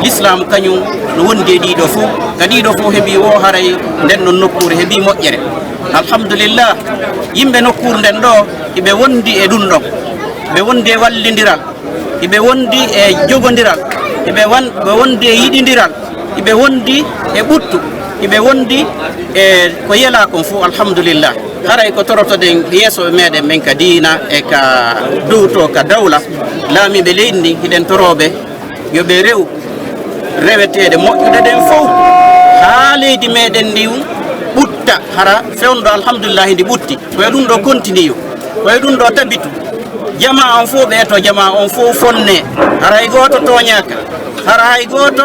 l'islam kañum no wondi e ɗiɗo fof ka ɗiɗo fof heeɓi o haray nden ɗon nokkure heeɓi moƴƴere alhamdulillah yimɓe nokkure nden ɗo iɓe wondi e ɗum ɗon ɓe wondi e wallidiral iɓe wondi e jogodiral ɓe wondi e yiɗidiral iɓe wondi e ɓuttu iɓe wondi e ko yela kon fof alhamdulillah haray ko torotoɗen yeeso meɗen men ka diina e ka duuto ka dawla laamiɓe leydi ndi hiɗen toroɓe yoɓe rew rewetede moƴƴuɗe ɗen fof ha leydi meɗen ndi ɓutta hara fewndo alhamdulillahi ndi ɓutti koye ɗum ɗo continue koye ɗum ɗo tabitu jama on fof ɓeeto jama on fof fonne hara hay goto toñaka hara hay goto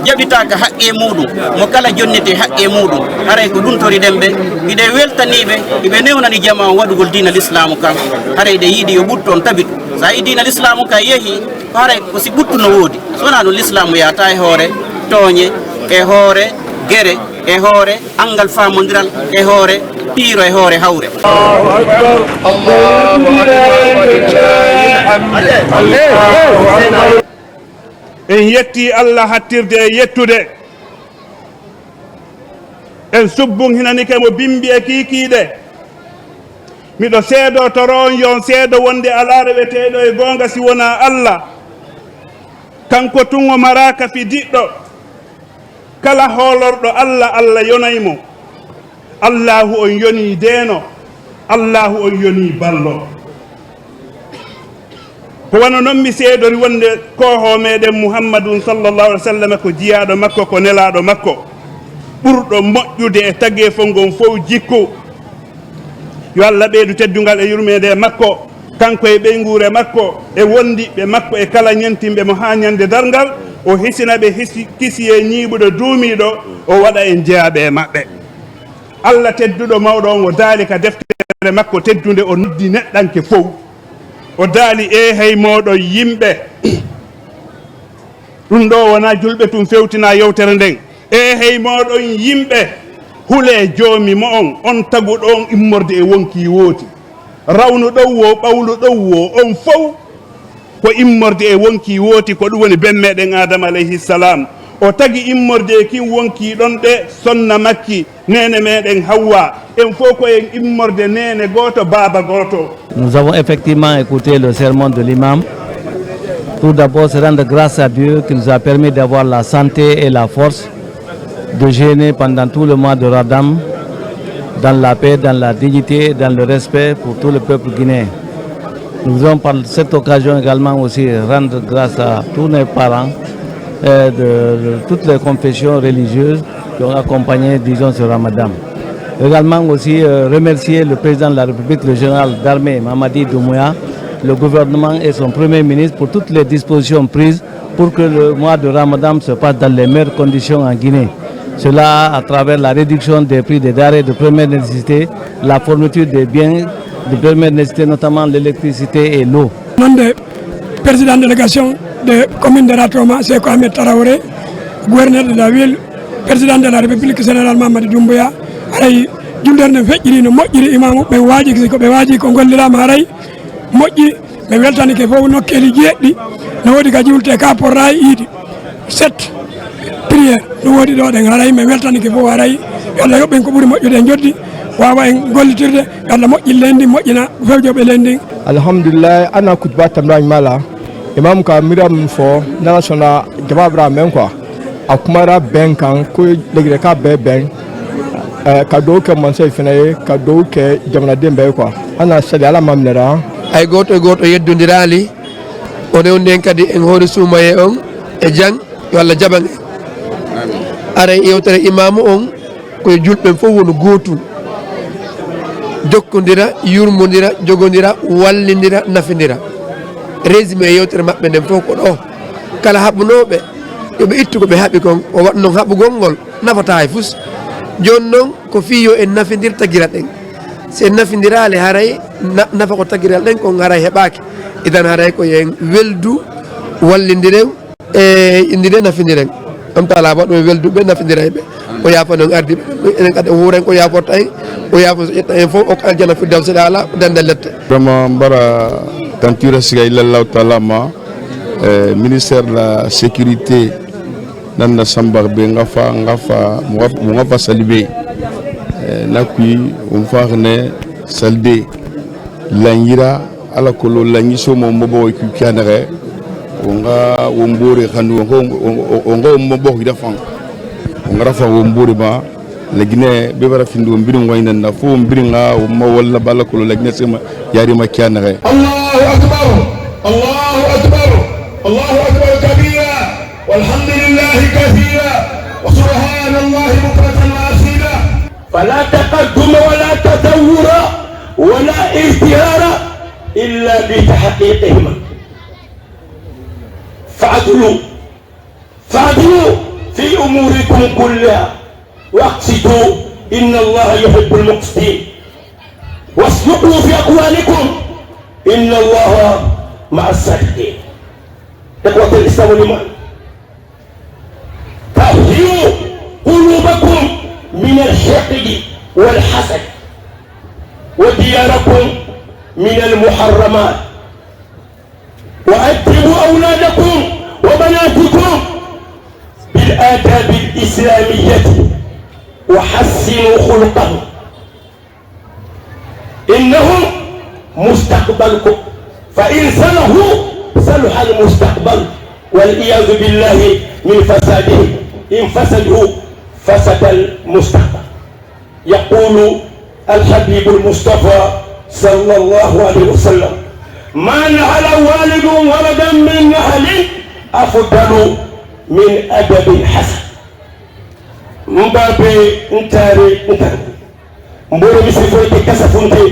jaɓitaka haqqe muɗum mo kala jonnete haqqe muɗum haray ko ɗum toriɗen ɓe iɗe weltaniɓe iɓe newnani jama on waɗugol dina l'islamu kan haray ɗe yiiɗi yo ɓutton tabitu sa yi dina l'islamu kan yeehi haray ko si ɓuttu no woodi sowona ɗum l'islamu yata e hoore tooñe e hoore guere e hoore angal famodiral e hoore piiro e hoore hawre en yetti Allah hattirde e yettude en subbun hinanike mo bimbi e kiikiiɗe miɗo seedo toro on yon seedo wonde ala reweteɗo e gonga si wona Allah kanko tun o maraka fi diɗɗo kala hoolorɗo Allah Allah yonaymo Allahu on yoni deeno Allahu on yoni ballo ko wano noon mi seedori wonde koho meɗen Muhammadun sallallahu alaihi wa sallam ko jiyaɗo makko ko nelaɗo makko ɓurɗo moƴƴude e tagge ngon fof jikku yo Allah ɓeydu teddungal e yurmede makko kanko e ɓeygure makko e wondiɓe makko e kala ñantimɓe mo ha ñande dargal o hisinaɓe kisi e ñiiɓuɗo duumiɗo o waɗa en jeyaɓe e maɓɓe Allah tedduɗo mawɗo on o daali ka deftere makko teddude o noddi neɗɗanke fof o daali hey moɗon yimɓe ɗum ɗo wona julɓe tum fewtina yewtere nden hey moɗon yimɓe hule joomi mo on taguɗo on immorde e wonki wooti rawnu ɗow wo ɓawlu ɗow wo on fof ko immorde e wonki wooti ko ɗum woni ben meɗen adama alayhi salam o tagi immorde e kin wonki ɗon ɗe sonna makki nene meɗen Hawwa en fof ko en immorde nene goto baba goto. Nous avons effectivement écouté le sermon de l'imam. Tout d'abord, c'est rendre grâce à Dieu qui nous a permis d'avoir la santé et la force de jeûner pendant tout le mois de Ramadan dans la paix, dans la dignité, dans le respect pour tout le peuple guinéen. Nous voulons par cette occasion également aussi rendre grâce à tous nos parents de toutes les confessions religieuses qui ont accompagné, disons, ce Ramadan. Également aussi remercier le président de la République, le général d'armée Mamadi Doumbouya, le gouvernement et son premier ministre pour toutes les dispositions prises pour que le mois de Ramadan se passe dans les meilleures conditions en Guinée. Cela à travers la réduction des prix des denrées de première nécessité, la fourniture des biens de première nécessité, notamment l'électricité et l'eau. Président de la délégation de commune de Ratoma, Seko Ahmed Traoré, gouverneur de la ville, président de la République général Mamadi Doumbouya, aray julderne feƴƴiri no moƴƴiri imamu ɓe waaji siko ɓe waaji ko gollirama haray moƴƴi ɓe weltanike fof nokkeli jeeɗɗi no woodi ka juulte ka porra iidi 7 priére no woodi ɗo ɗen haray ɓe weltanike fof haray yo Allah yoɓɓen ko ɓuuri moƴƴude en joddi wawa en gollitirde yo Allah moƴƴin lendi moƴƴina fewjoɓe lendi. Alhamdulillah ana kutba tamrañ mala imam ka miram fo nala sona jababra men quoi a kumara bɛn kan ko legre ka bɛɛ bɛn ka dɔw kɛ mansa fana ye ka dɔw kɛ jamanaden bɛɛ ye quoi ana sali ala ma minɛra ay goto goto yeddondirali one on nden kadi en hoore suumaye on e jang yo Allah jaɓan ara yewtere imamu on koye julɓen fof woni gootum jokkodira yurmodira jogodira wallidira nafidira résumé yewtere maɓɓe nden fof ko ɗo kala haɓunoɓe yoɓe ittu koɓe haaɓi kon o waɗ noon haɓugol ngol nafata e fus joni noon ko fiyo en nafidir tagira ɗen si en nafidirale haray nafa ko tagiral ɗen kon haray heɓaki idan haray ko yen weldu wallidiren e indire nafidiren ɗum tala waɗo e welduɓe nafidira ɓe o yaafa noon ardi enen kadi wuren ko yaforta en o yaafa so ƴetta en fof o aljana firdawsi ala dende lette vraiment mbara tantura siga illallahu taala ma ministère de la sécurité nanda sambar be ngafa ngafa salibe nakui umfarne salde langira ala kolo langiso mo mobo ku kanere onga wombore khanu onga mbobo hidafan onga rafa wombore ba لجنة ببرة فندو مبين وين النفو مبينها وما ولا بالكل لجنة سما ياري ما كان غير. الله أكبر الله أكبر الله أكبر كبيرا والحمد لله كثيرا وسبحان الله بكرة وأصيلا. فلا تقدم ولا تدور ولا ازدهار إلا بتحقيقهما. فاعدلوا في أموركم كلها واقسطوا إن الله يحب المقسطين. واصدقوا في أقوالكم إن الله مع الصادقين. إخوة الإسلام والإيمان، طهروا قلوبكم من الحقد والحسد ودياركم من المحرمات. وأدبوا أولادكم وبناتكم بالآداب الإسلامية وحسنوا خلقهم، إنهم مستقبلكم، فإن صلحوا صلح المستقبل، والعياذ بالله من فساده، إن فسدوا فسد المستقبل. يقول الحبيب المصطفى صلى الله عليه وسلم: ما نهل والد ولدا من نهل أفضل من أدب حسن. مبابي انتاري مبورو بسيفوتي كسفونتي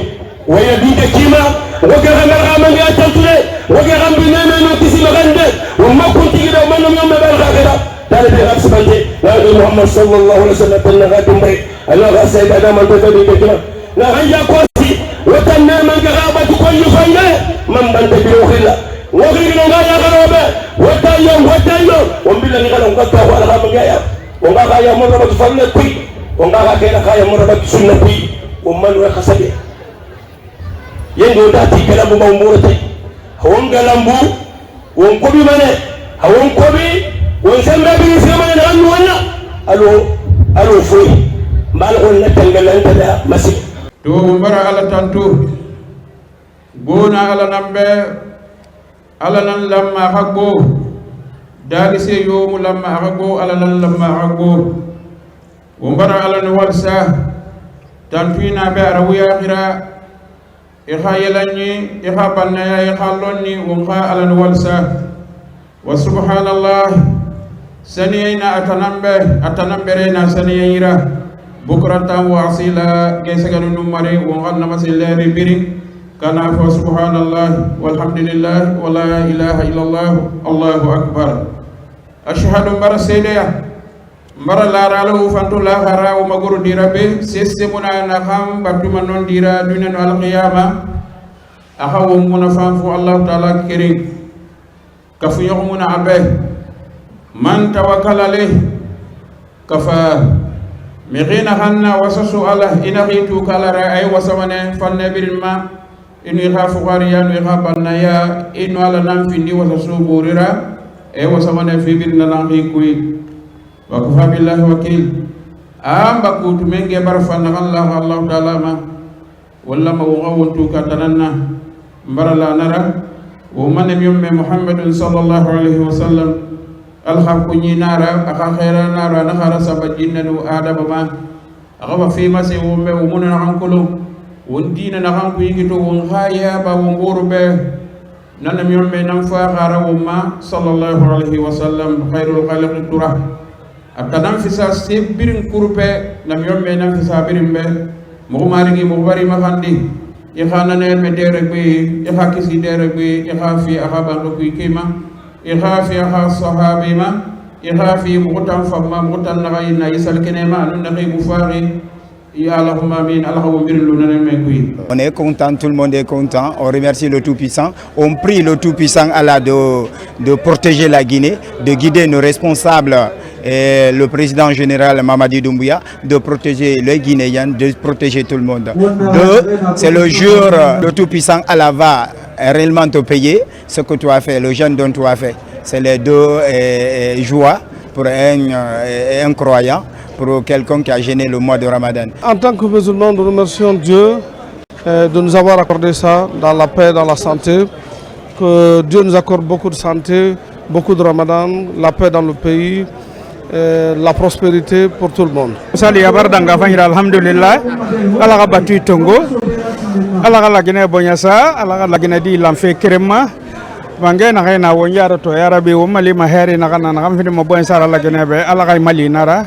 ويبيد كيما وغيرا مرغاما ياتلتولي وغيرا بنانا نوتيسي مغاندي وما كنت كده وما نميوم بالغاغرة دالي بي غاب سبانتي نبي محمد صلى الله عليه وسلم تنغا دمبي الله غاسي دادا من تفادي كيما نغنجا كواسي وتنا من غابة كل يفنغي من بنت بيوخيلا وغيرا نغايا غروبة وتايو ومبلا نغالا نغاتا وغالا مغايا وغالا يا مرة تفضل كوي وغالا كينا خايا مرة تسنة كوي ومن وخسبي yengo dati galambu mawmurate hawon galambu won kobi mane hawon kobi won samba bi semane nan wonna alo foy mbal on na tangalanta da masik to mbara ala tantu bona ala nambe ala nan lamma haggo dali se yomu lamma haggo ala nan lamma haggo mbara ala no walsa tantuina be arawiya khira إخا يلني إخا بنيا إخا لوني وإخا على الوالسة وسبحان الله سنينا أتنبرنا سنينا بكرة وأصيلا كيسكن النمري وغنى مسيلا ربيري كان سبحان الله والحمد لله ولا إله إلا الله الله أكبر أشهد مر سيديا مر لا رالو فانتو لا خرا ومغور ديرابي سيستمنا نخام باتوما نون ديرا دونن القيامة أخو منا فانفو الله تعالى كريم كفو يغمنا عبه من توكل عليه كفا مغينا خنا وسسو الله إنا خيتو كالا رأي وسمنا فالنبير ما إنو يخاف غاريا إنو يخاف بنايا إنو على نمفيني وسسو بوريرا وسمنا في بيرنا نخيكوي وكفى بالله وكيل بكوت من جبر فنغ الله تعالى ما ولا ما وغوتو كتننا برلا نرى ومن يوم محمد صلى الله عليه وسلم الحق نارا أخا خير نارا نخر سبجنا وآدم ما أغفى في مسي ومن نعنكلو وندين نعنكو يجتو ونخايا بونغور به ننم يوم ننفع غارا وما صلى الله عليه وسلم خير الخلق التراه أتنام في ساسيب بيرن كروبة نم يوم بينام في سابيرن به مغماري مغباري مخاندي إخانا نير مديرك بي إخا كسي ديرك بي إخا في أخا بانكوي كيما إخا في أخا صحابي ما إخا في مغتان فما مغتان نغاينا يسال كنما نغي مفاري On est content, tout le monde est content. On remercie le Tout-Puissant. On prie le Tout-Puissant Allah de protéger la Guinée, de guider nos responsables et le président général Mamadi Doumbouya, de protéger les Guinéens, de protéger tout le monde. C'est le jour, le Tout-Puissant Allah va réellement te payer ce que tu as fait, le jeûne dont tu as fait. C'est les deux joies pour un croyant, pour quelqu'un qui a gêné le mois de Ramadan. En tant que musulmans, nous remercions Dieu de nous avoir accordé ça dans la paix, dans la santé. Que Dieu nous accorde beaucoup de santé, beaucoup de Ramadan, la paix dans le pays. la prospérité pour tout le monde. Sali abar danga fahira alhamdulillah ala ga batu tongo ala ga lagine bonyasa ala ga lagine di lamfe krema wange na na wonyara to yarabi wo mali maheri na kana na kamfini mo boyasa ala lagine be ala ga mali nara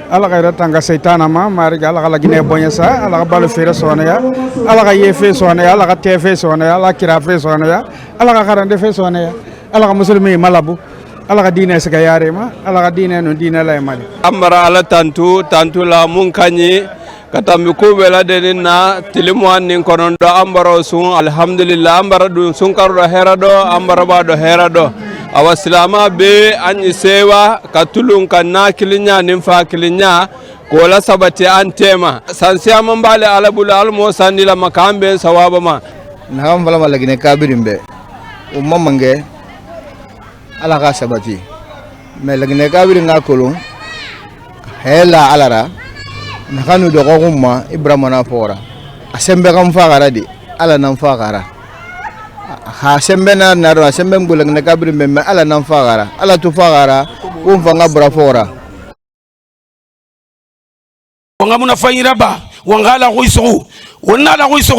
ala ga ratanga seitana ma mari ala ga lagine bonyasa ala ga balu fere sonaya ala ga yefe sonaya ala ga tefe sonaya ala kira fe sonaya ala ga karande fe sonaya ala ga muslimi malabu ala ka diine sika yarema ala ka diine no diine lay mali amara ala tantu la mun kanyi katambi kubela denina tilimwan nin konondo ambaro sun alhamdulillah ambara dun sun karudo herado ambara bado herado awasilama be anyi sewa katulun kanna kilinya nin fa kilinya kola sabati antema sansiya mambale ala bula almo sandila makambe sawaba ma nakam fala malagine kabirimbe ummamange ala ka sabati mais lagine kabiri nga kolon hela alara nakanu do gumma ibrahima na fora asembe kam fagara di ala nan fagara ha sembe na naro sembe ngulang ne kabiri me ala nan fagara ala tu fagara fanga bra fora wanga muna fanyira ba wanga la kuisu wonna la kuisu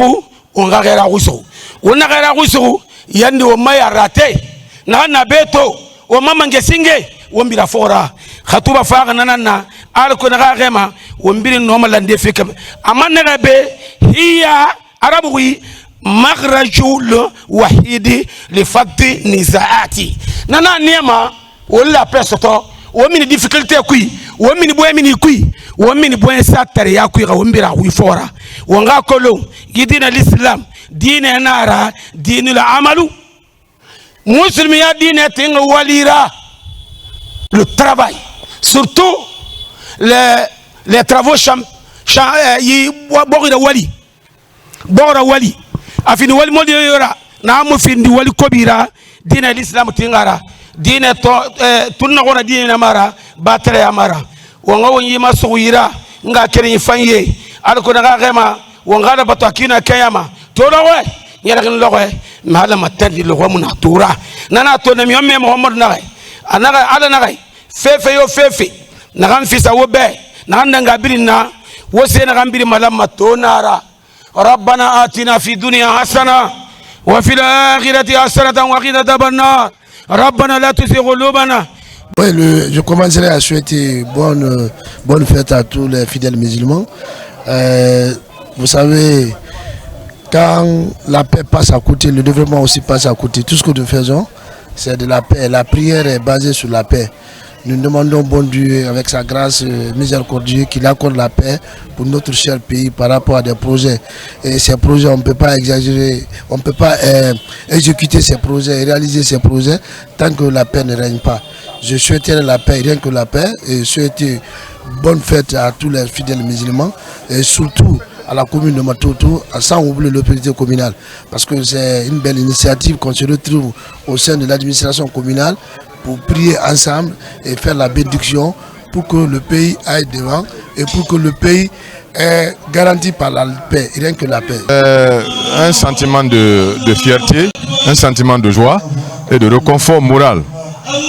wanga gera kuisu wonna gera kuisu yandi o maya rate na beto o mama ngesinge o mbira fora khatuba faga nanana alko na gema o mbiri no malande fikam amana be hiya arabuwi makhrajul wahidi li fadhi nizaati nana niema o la pesoto o mini difficulté kui o mini boy mini kui o mini boy satare ya kui ga o mbira wi fora o nga kolo gidina l'islam dine nara dinul amalu musulmi ya dine tinga walira le travail surtout les travaux bora wali afini wali modi yora na mo findi wali kobira dine l'islam tingara dine to tunna gona dine mara batre amara wonga wonyi masuyira nga kere fanye alko na gema wonga da batakina kayama to dowe yarakin lowe mala matandi lo muna tura nana to na miyomme muhammad na anaga ala na fefe yo fefe na kan fisa wo be na ndanga birina wo se na kan biri malama to nara ربنا آتنا في الدنيا حسنة وفي الآخرة حسنة وقنا عذاب النار ربنا لا تزغ قلوبنا. Je commencerai à souhaiter bonne fête à tous les fidèles musulmans. Vous savez, quand la paix passe à côté, le développement aussi passe à côté. Tout ce que nous faisons, c'est de la paix. La prière est basée sur la paix. Nous demandons bon Dieu, avec sa grâce miséricordieuse, qu'il accorde la paix pour notre cher pays par rapport à des projets. Et ces projets, on ne peut pas exagérer, on ne peut pas exécuter ces projets et réaliser ces projets tant que la paix ne règne pas. Je souhaiterais la paix, rien que la paix, et souhaiter bonne fête à tous les fidèles musulmans et surtout à la commune de Matoto, sans oublier l'autorité communale. Parce que c'est une belle initiative qu'on se retrouve au sein de l'administration communale pour prier ensemble et faire la bénédiction pour que le pays aille devant et pour que le pays est garanti par la paix, rien que la paix. Un sentiment de fierté, un sentiment de joie et de réconfort moral,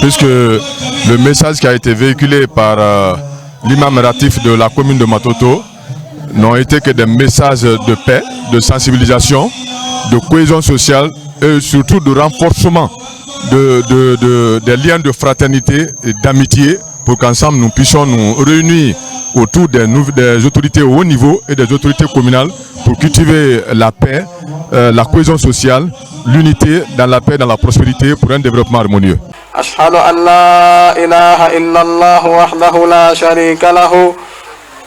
puisque le message qui a été véhiculé par l'imam ratif de la commune de Matoto n'ont été que des messages de paix, de sensibilisation, de cohésion sociale et surtout de renforcement des liens de fraternité et d'amitié pour qu'ensemble nous puissions nous réunir autour des autorités au haut niveau et des autorités communales pour cultiver la paix, la cohésion sociale, l'unité dans la paix, dans la prospérité pour un développement harmonieux. أشهد أن لا إله إلا الله وحده لا شريك له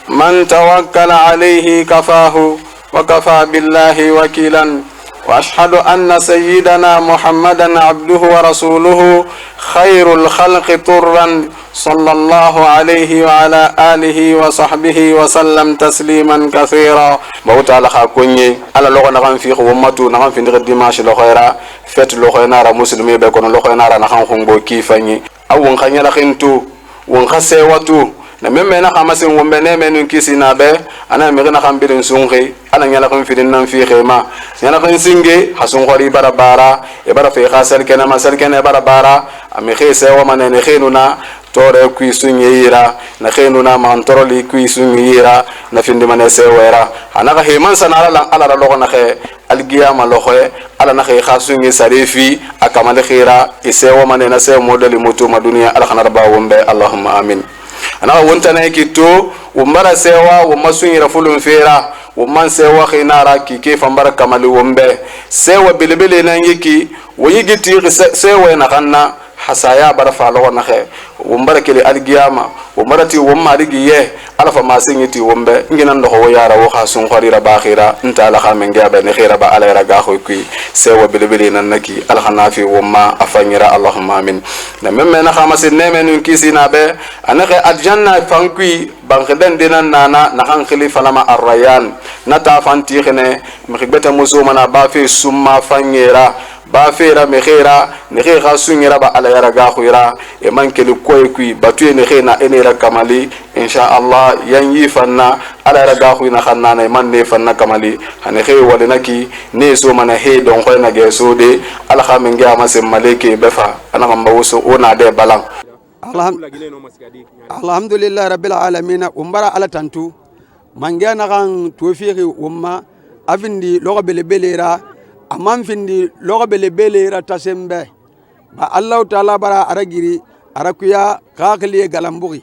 من توكل عليه كفاه وكفى بالله وكيلا وأشهد أن سيدنا محمدا عبده ورسوله خير الخلق طرا صلى الله عليه وعلى آله وصحبه وسلم تسليما كثيرا. بوتا على خاكوني على لغة نغم في خومتو نغم في نغد دماش لخيرا فت لغة نارا مسلمي بيكون لغة نارا نغم خنبو كيفاني أو ونخاني لخنتو ونخسيواتو na meme na kama sin wombe ne menu kisi na be ana me na kan birin sunge ana nyala kan fidin nan fi khema nyala kan singe hasun khori barabara e bara fi khasal kana masal kana barabara ami khise wa manene khinuna tore kui sunyira na khenu na mantoroli kui sunyira na findi mane sewera anaka heman sanara lan ala logo na khe algiyama loxe ala na khe khasungi sarifi akamale khira isewa mane na sew modeli mutu madunia ala khana ba wombe allahumma amin ana wontana kito umbara sewa wumasunyira fulun fera wumman sewa khinara kike fambara kamali wombe sewa bilibili na yiki wayigiti sewa na kanna hasaya barfa logo na khe umbara kele algiyama umarati wumma digiye ala fa masingiti wombe ngina ndo ho yara wo khasun kharira bakhira nta ala khamenga ba ne khira ba ala raga ko kui sewa bilibili nan naki ala khanafi wumma afanyira allahumma amin na memme na khamase neme nun kisina be anake aljanna fankui bankhden dinan nana na khan khalifa lama arrayan nata fanti khene mkhibeta musumana ba fi summa fanyira ba fera me khira ne khira sunyira ba ala raga khira e mankeli koy kui batu ne khina enira kamali insha Allah yanyi fanna ala raga khina khanna na man ne fanna kamali hane khay walinaki ne so mana he don khoy na geso de ala khamen ga masem maleke befa ana ngamba wuso ona de balang alhamdulillah rabbil alamin umbara ala tantu mangana kan tofiri umma afindi logo belebelera amam findi logo belebelera tasembe ba Allah taala bara aragiri arakuya kakli galambugi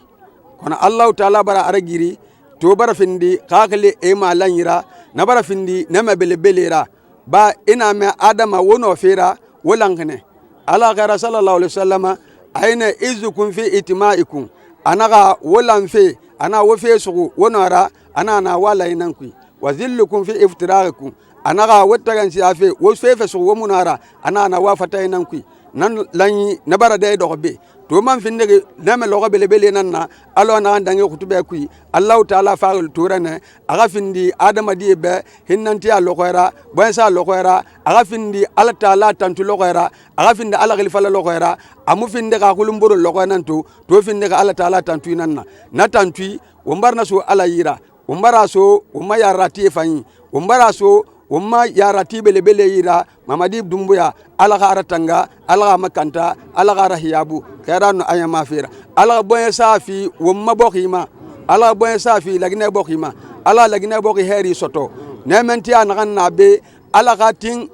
kono Allah taala bara aragiri to bara findi kakli e malanyira na bara findi nama belebelera ba ina me adama wono fera wolangne ala gara sallallahu alaihi wasallama aina izukum fi itimaikum anaga wolanfe ana wofe sugu wonara ana na wala inankui wazillukum fi iftiraqikum anaga wottagan siafe wofefe sugu womunara ana na wafata inankui nan lanyi nabara de dobe to man finde nama logo belebele nanna alo na dange khutube kui Allah taala faul turane aga findi adama di be hinnanti a logoira bonsa logoira aga findi Allah taala tantu logoira aga findi Allah khalifa logoira amu finde ka kulumburu logoina to finde ka Allah taala tantu nanna na tantu umbarna so ala yira umbara so umma ya rati fanyi umbara so umma ya rati belebele yira mamadi dumbuya ala gara tanga ala makanta ala gara hiyabu kayran ayama fira ala boye safi umma bokhima ala boye safi lagine bokhima ala lagine bokhi heri soto nementi anagan nabe ala gatin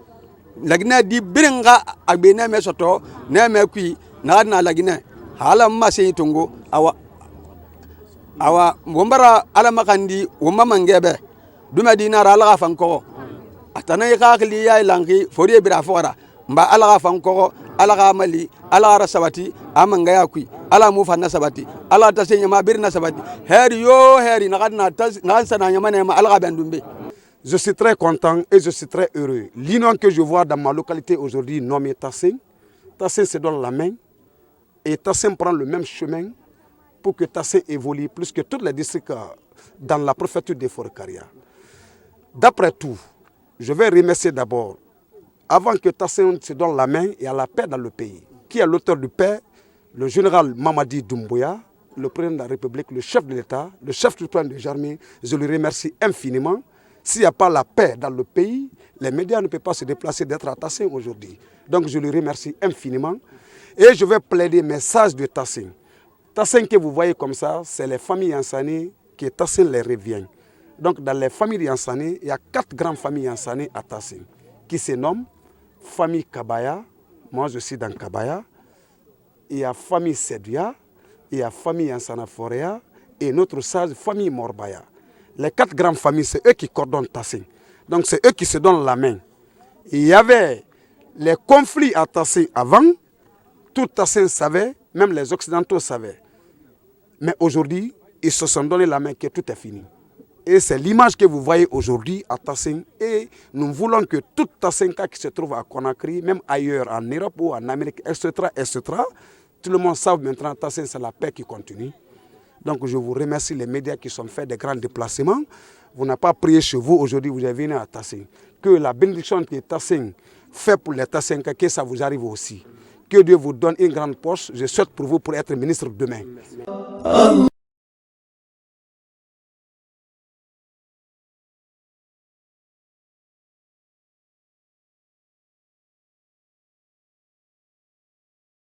lagine di biringa agbe neme soto neme kui na lagine hala masi tungo awa wombara ala makandi umma mangebe duma dinara ala fanko atana yakali ya langi fori bira fora mba ala fanko ala mali ala sabati amanga yakui ala mufa na sabati ala tasenya ma birna sabati heri yo heri na sana nyamane ma ala bandumbe. Je suis très content et je suis très heureux. L'inondation que je vois dans ma localité aujourd'hui nommée Tassing, Tassing se donne la main et Tassing prend le même chemin pour que Tassing évolue plus que tous les districts dans la préfecture de Forêt-Caria. D'après tout, je vais remercier d'abord, avant que Tassing se donne la main, il y a la paix dans le pays. Qui est l'auteur de paix? Le général Mamadi Doumbouya, le président de la République, le chef de l'État, le chef du plan de Jarmé. Je le remercie infiniment. S'il n'y a pas la paix dans le pays, les médias ne peuvent pas se déplacer d'être à Tassing aujourd'hui. Donc je le remercie infiniment. Et je vais plaider mes sages de Tassing. Tassing que vous voyez comme ça, c'est les familles Yansani qui Tassing les revient. Donc dans les familles Yansani, il y a 4 grandes familles Yansani à Tassing, qui se nomment famille Kabaya, moi je suis dans Kabaya, il y a famille Sedia, il y a famille Yansana Forea, et notre sage famille Morbaya. Les 4 grandes familles, c'est eux qui coordonnent Tassing. Donc c'est eux qui se donnent la main. Il y avait les conflits à Tassing avant, tout Tassing savait, même les Occidentaux savaient. Mais aujourd'hui, ils se sont donné la main que tout est fini. Et c'est l'image que vous voyez aujourd'hui à Tassing. Et nous voulons que tout Tassing qui se trouve à Conakry, même ailleurs, en Europe ou en Amérique, etc., tout le monde sait maintenant que Tassing, c'est la paix qui continue. Donc je vous remercie les médias qui sont fait des grands déplacements. Vous n'avez pas prié chez vous aujourd'hui, vous êtes venu à Tassing. Que la bénédiction que Tassing fait pour les Tassing, que ça vous arrive aussi. Que Dieu vous donne une grande poche. Je souhaite pour vous pour être ministre demain.